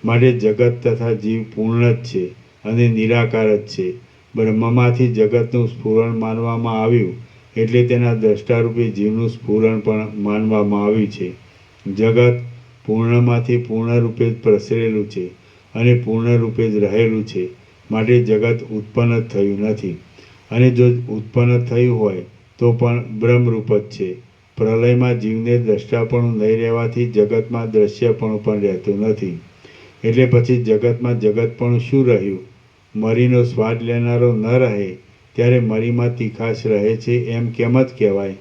માટે જગત તથા જીવ પૂર્ણ જ છે અને નિરાકાર જ છે. બ્રહ્મમાંથી જગતનું સ્ફુરણ માનવામાં આવ્યું એટલે તેના દ્રષ્ટારૂપે જીવનું સ્ફુરણ પણ માનવામાં આવ્યું છે. જગત પૂર્ણમાંથી પૂર્ણરૂપે જ પ્રસરેલું છે અને પૂર્ણરૂપે જ રહેલું છે. માટે જગત ઉત્પન્ન જ થયું નથી, અને જો ઉત્પન્ન થયું હોય તો પણ બ્રહ્મરૂપ જ છે. પ્રલયમાં જીવને દ્રષ્ટાપણું નહીં રહેવાથી જગતમાં દ્રશ્યપણું પણ રહેતું નથી. એટલે પછી જગતમાં જગતપણું શું રહ્યું? મરીનો સ્વાદ લેનારો ન રહે ત્યારે મરીમાં તીખાશ રહે છે એમ કેમ જ કહેવાય?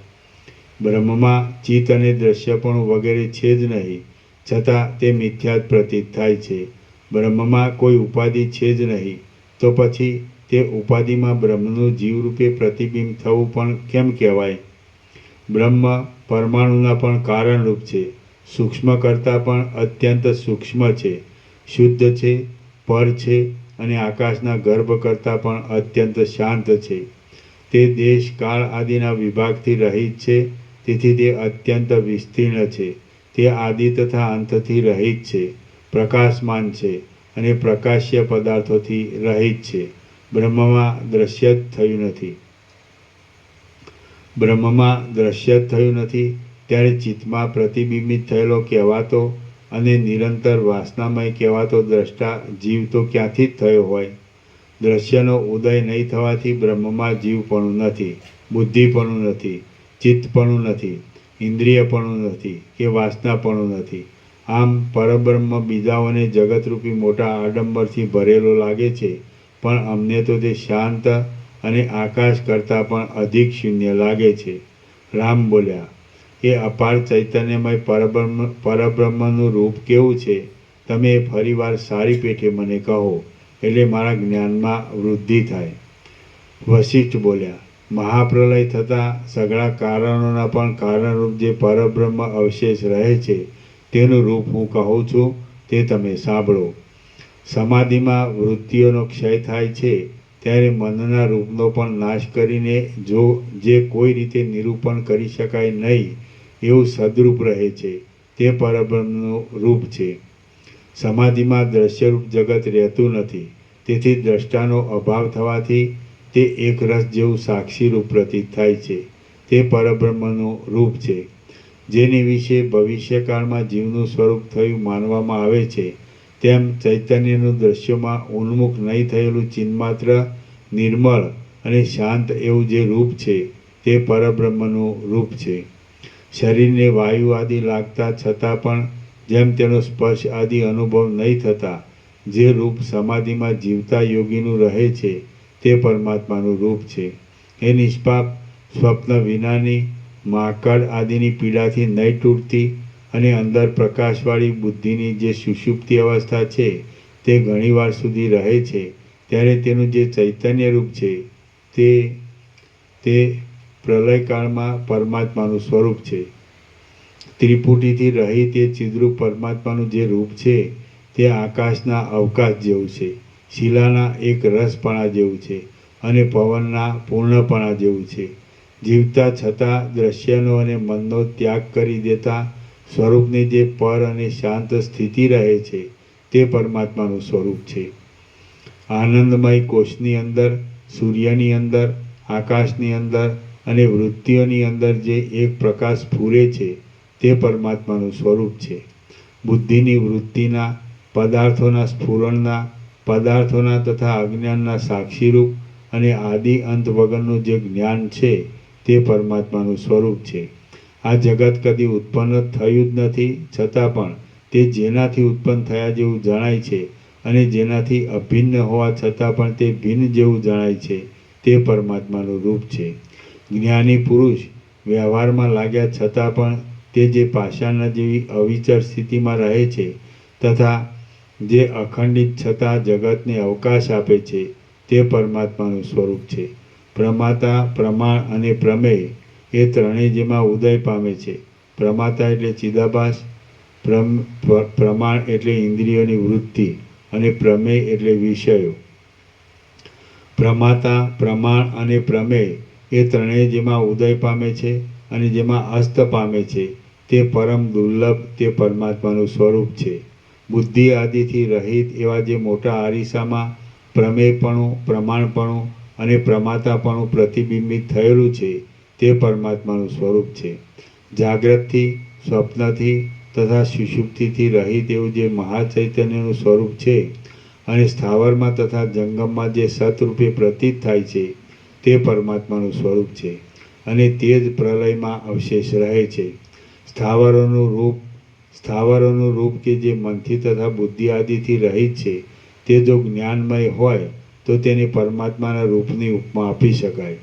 બ્રહ્મમાં ચિત્ત અને દ્રશ્યપણું વગેરે છે જ નહીં, છતાં તે મિથ્યા જ પ્રતીત થાય છે. બ્રહ્મમાં કોઈ ઉપાધિ છે જ નહીં, તો પછી તે ઉપાધિમાં બ્રહ્મનું જીવરૂપે પ્રતિબિંબ થવું પણ કેમ કહેવાય? બ્રહ્મ પરમાણુના પણ કારણરૂપ છે, સૂક્ષ્મ કરતાં પણ અત્યંત સૂક્ષ્મ છે, શુદ્ધ છે, પર છે અને આકાશના ગર્ભ કરતાં પણ અત્યંત શાંત છે. તે દેશ કાળ આદિના વિભાગથી રહિત છે, તેથી તે અત્યંત વિસ્તીર્ણ છે. તે આદિ તથા અંતથી રહિત છે, પ્રકાશમાન છે અને પ્રકાશ્ય પદાર્થોથી રહિત છે. બ્રહ્મમાં દ્રશ્ય જ થયું નથી, ત્યારે ચિત્તમાં પ્રતિબિંબિત થયેલો કહેવાતો અને નિરંતર વાસનામય કહેવાતો દ્રષ્ટા જીવ તો ક્યાંથી જ થયો હોય? દ્રશ્યનો ઉદય નહીં થવાથી બ્રહ્મમાં જીવપણું નથી, બુદ્ધિપણું નથી, ચિત્તપણું નથી, ઇન્દ્રિયપણું નથી કે વાસનાપણું નથી. આમ પરબ્રહ્મ બીજાઓને જગતરૂપી મોટા આડંબરથી ભરેલો લાગે છે, પણ અમને તો તે શાંત અને આકાશ કરતાં પણ અધિક શૂન્ય લાગે છે. રામ બોલ્યા, એ અપાર ચૈતન્યમય પરબ્રહ્મનું રૂપ કેવું છે? તમે ફરીવાર સારી પેઠે મને કહો, એટલે મારા જ્ઞાનમાં વૃદ્ધિ થાય. વશિષ્ઠ બોલ્યા, મહાપ્રલય થતાં સઘળા કારણોના પણ કારણરૂપ જે પરબ્રહ્મ અવશેષ રહે છે તેનું રૂપ હું કહું છું, તે તમે સાંભળો. સમાધિમાં વૃત્તિઓનો ક્ષય થાય છે ત્યારે મનના રૂપનો પણ નાશ કરીને જે કોઈ રીતે નિરૂપણ કરી શકાય નહીં એવું સદરૂપ રહે છે, તે પરબ્રહ્મનું રૂપ છે. સમાધિમાં દ્રશ્યરૂપ જગત રહેતું નથી, તેથી દ્રષ્ટાનો અભાવ થવાથી તે એક રસ જેવું સાક્ષીરૂપ પ્રતીત થાય છે, તે પરબ્રહ્મનું રૂપ છે. જેની વિશે ભવિષ્યકાળમાં જીવનું સ્વરૂપ થયું માનવામાં આવે છે, તેમ ચૈતન્યનું દ્રશ્યોમાં ઉન્મુખ નહીં થયેલું ચિન્માત્ર નિર્મળ અને શાંત એવું જે રૂપ છે તે પરબ્રહ્મનું રૂપ છે. શરીરને વાયુ આદિ લાગતા છતાં પણ જેમ તેનો સ્પર્શ આદિ અનુભવ નહીં થતા, જે રૂપ સમાધિમાં જીવતા યોગીનું રહે છે તે પરમાત્માનું રૂપ છે. એ નિષ્પાપ સ્વપ્ન વિનાની માકડ આદિની પીડાથી નહીં તૂટતી અને અંદર પ્રકાશવાળી બુદ્ધિની જે સુષુપ્તિ અવસ્થા છે તે ઘણીવાર સુધી રહે છે, ત્યારે તેનું જે ચૈતન્ય રૂપ છે તે પ્રલયકાળમાં પરમાત્માનું સ્વરૂપ છે. ત્રિપુટીથી રહિત એ ચિદ્રૂપ પરમાત્માનું જે રૂપ છે તે આકાશના અવકાશ જેવું છે, શિલાના એક રસપણા જેવું છે અને પવનના પૂર્ણપણા જેવું છે. જીવતા છતાં દ્રશ્યનો અને મનનો ત્યાગ કરી દેતા સ્વરૂપની જે પર અને શાંત સ્થિતિ રહે છે તે પરમાત્માનું સ્વરૂપ છે. આનંદમય કોષની અંદર, સૂર્યની અંદર, આકાશની અંદર અને વૃત્તિઓની અંદર જે એક પ્રકાશ સ્ફુરે છે તે પરમાત્માનું સ્વરૂપ છે. બુદ્ધિની વૃત્તિના, પદાર્થોના સ્ફુરણના, પદાર્થોના તથા અજ્ઞાનના સાક્ષીરૂપ અને આદિ અંત વગરનું જે જ્ઞાન છે તે પરમાત્માનું સ્વરૂપ છે. આ જગત કદી ઉત્પન્ન થયું જ નથી, છતાં પણ તે જેનાથી ઉત્પન્ન થયા જેવું જણાય છે અને જેનાથી અભિન્ન હોવા છતાં પણ તે ભિન્ન જેવું જણાય છે તે પરમાત્માનું રૂપ છે. જ્ઞાની પુરુષ વ્યવહારમાં લાગ્યા છતાં પણ તે જે પાષાણના જેવી અવિચર સ્થિતિમાં રહે છે તથા જે અખંડિત છતાં જગતને અવકાશ આપે છે તે પરમાત્માનું સ્વરૂપ છે. પ્રમાતા, પ્રમાણ અને પ્રમેય એ ત્રણેય જેમાં ઉદય પામે છે. પ્રમાતા એટલે ચિદાભાસ, પ્રમાણ એટલે ઇન્દ્રિયોની વૃત્તિ અને પ્રમેય એટલે વિષયો. પ્રમાતા, પ્રમાણ અને પ્રમેય એ ત્રણેય જેમાં ઉદય પામે છે અને જેમાં અસ્ત પામે છે તે પરમ દુર્લભ તે પરમાત્માનું સ્વરૂપ છે. બુદ્ધિ આદિથી રહિત એવા જે મોટા અરીસામાં પ્રમેયપણું, પ્રમાણપણું અને પ્રમાતાપણું પ્રતિબિંબિત થયેલું છે તે પરમાત્માનું સ્વરૂપ છે. જાગ્રતથી, સ્વપ્નથી તથા સુષુપ્તિથી રહિત એવું જે મહાચૈતન્યનું સ્વરૂપ છે અને સ્થાવરમાં તથા જંગમમાં જે સતરૂપે પ્રતીત થાય છે તે પરમાત્માનું સ્વરૂપ છે અને તે જ પ્રલયમાં અવશેષ રહે છે. સ્થાવરોનું રૂપ કે જે મનથી તથા બુદ્ધિ આદિથી રહિત છે તે જો જ્ઞાનમય હોય તો તેને પરમાત્માના રૂપની ઉપમા આપી શકાય.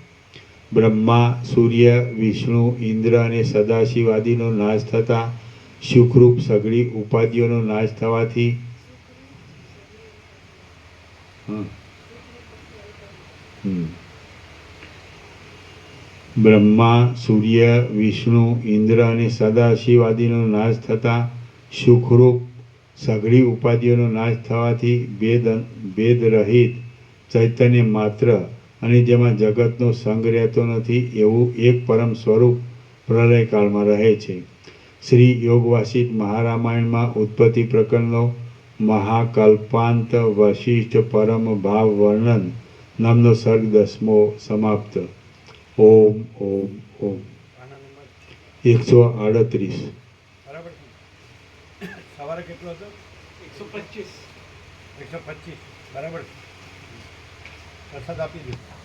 બ્રહ્મા, સૂર્ય, વિષ્ણુ, ઇન્દ્ર અને સદાશિવ આદિનો નાશ થતાં સુખરૂપ સઘળી ઉપાધિઓનો નાશ થવાથી બ્રહ્મા, સૂર્ય, વિષ્ણુ, ઇન્દ્ર અને સદાશિવ આદિનો નાશ થતાં સુખરૂપ સઘળી ઉપાધિઓનો નાશ થવાથી ભેદ રહિત ચૈતન્ય માત્ર અને જેમાં જગતનો સંગ રહેતો નથી એવું એક પરમ સ્વરૂપ પ્રલયકાળમાં રહે છે. શ્રી યોગવાસિષ્ઠ મહારામાયણમાં ઉત્પત્તિ પ્રકરણનો મહાકલ્પાંત વશિષ્ઠ પરમ ભાવ વર્ણન નામનો સર્ગ 10મો સમાપ્ત. ઓમ ઓમ ઓમ. 138. બરાબર છે. સવારે કેટલો હતો? 125. 125 બરાબર. પ્રસાદ આપી દીધો.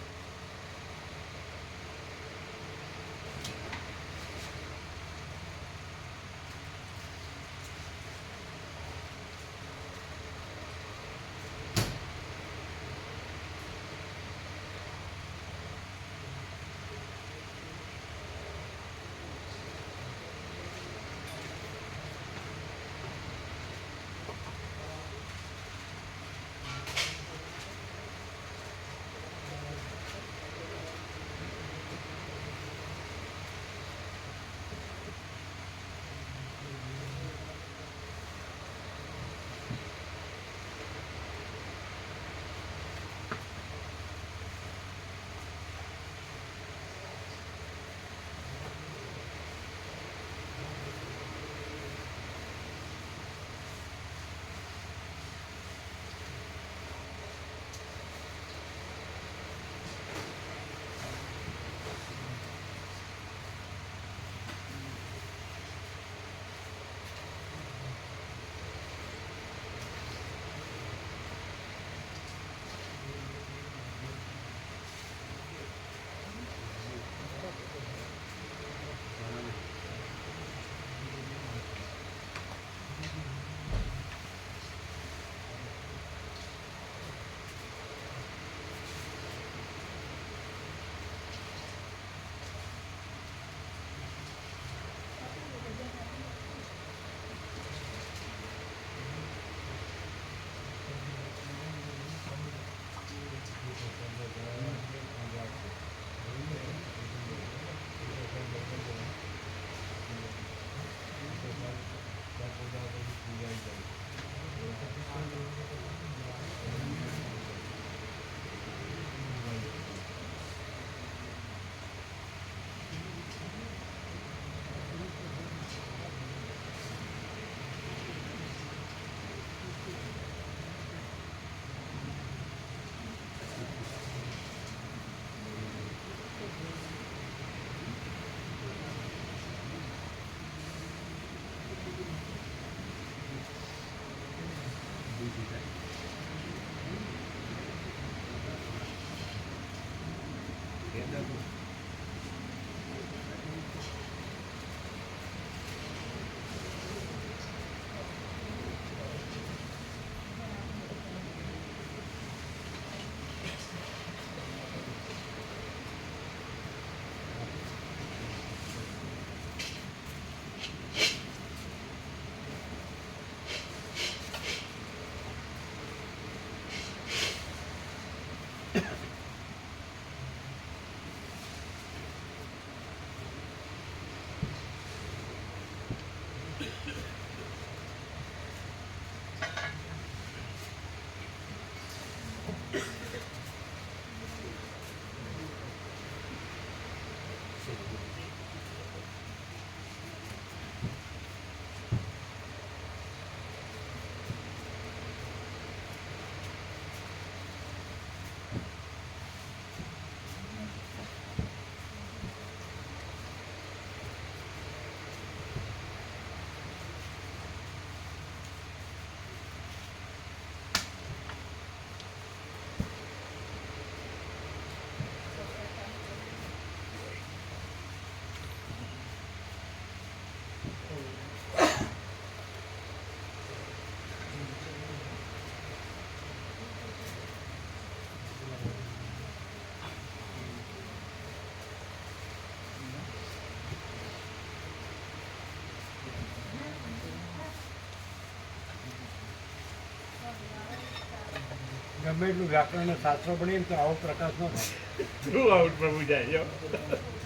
ગમે એટલું વ્યાકરણ અને શાસ્ત્ર ભણીએ ને તો આવો પ્રકાશ ન થાય. થ્રુ આઉટ પ્રભુ જાય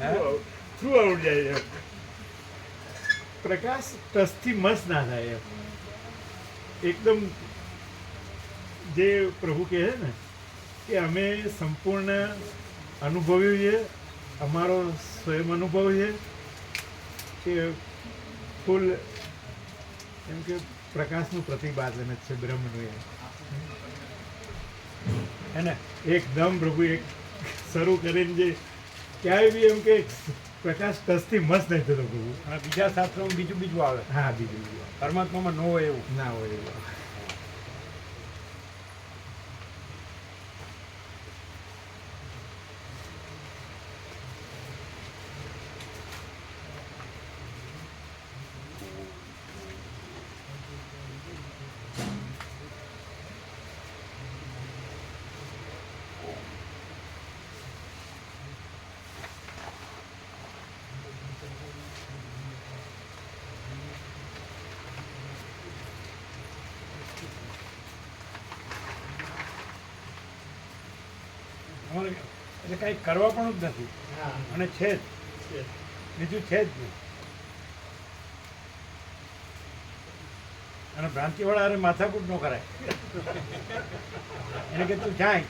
હે? થ્રુ આઉટ જાય એમ. પ્રકાશ ટસથી મસ ના થાય એમ. એકદમ જે પ્રભુ કહે છે ને કે અમે સંપૂર્ણ અનુભવ્યું છે, અમારો સ્વયં અનુભવ છે કે ફૂલ એમ કે પ્રકાશનું પ્રતિપાદન જ છે બ્રહ્મનું એ. હે ને? એકદમ પ્રભુ એક શરૂ કરીને જે ક્યાંય બી એમ કે પ્રકાશ ટસથી મસ્ત નહીં થતો પ્રભુ. અને બીજા શાસ્ત્રોમાં બીજું બીજું આવે. હા બીજું પરમાત્મામાં ન હોય એવું. ના હોય એવું. અમારે એટલે કાંઈ કરવા પણ જ નથી. અને છે જ બીજું છે જ નહીં. અને ભ્રાંતિવાળા અરે માથાકૂટ ન કરાય. એને કે તું જાય.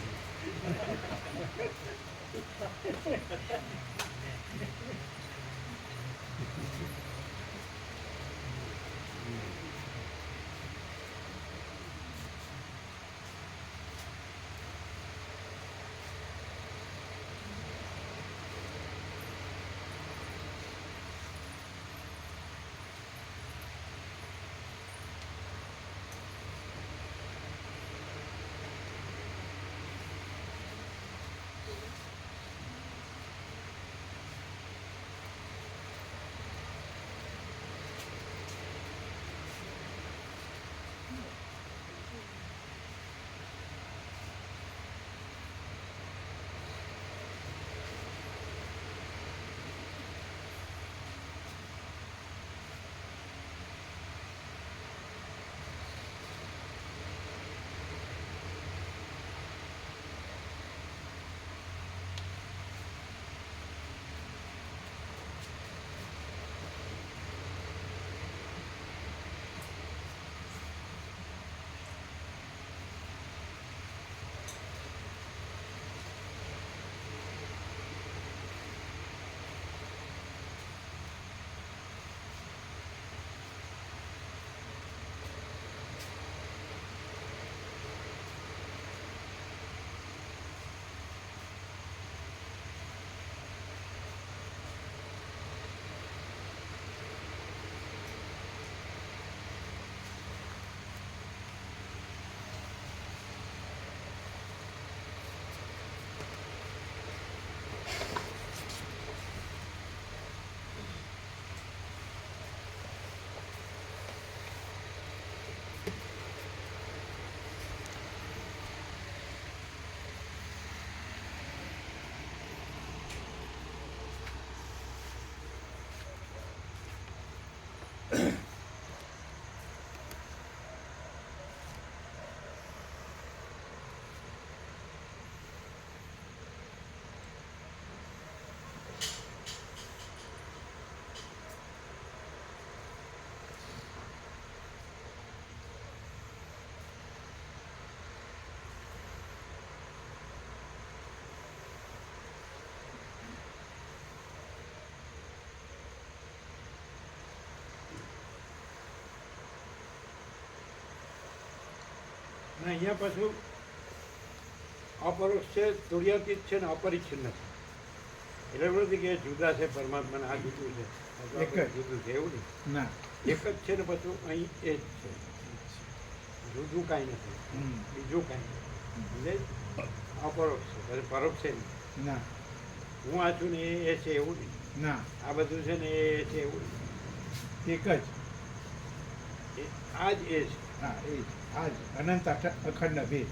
અને અહીંયા પાછું અપરોક્ષ છે, તુર્યાતીત છે ને અપરિચ્છિન્ન છે. એટલે એવું નથી કે જુદા છે પરમાત્માને આ જુદું છે, એક જ જુદું છે એવું નહીં. ના એક જ છે ને પાછું અહીં એ જ છે. જુદું કાંઈ નથી, બીજું કાંઈ નથી. અપરોક્ષ છે, પછી પરોક્ષ છે નહીં. ના હું આ છું ને એ છે એવું નહીં. ના આ બધું છે ને એ છે એવું નહીં. એક જ. આ જ એ છે. હા એ જ. આ જ અનંત અખંડ ભેદ.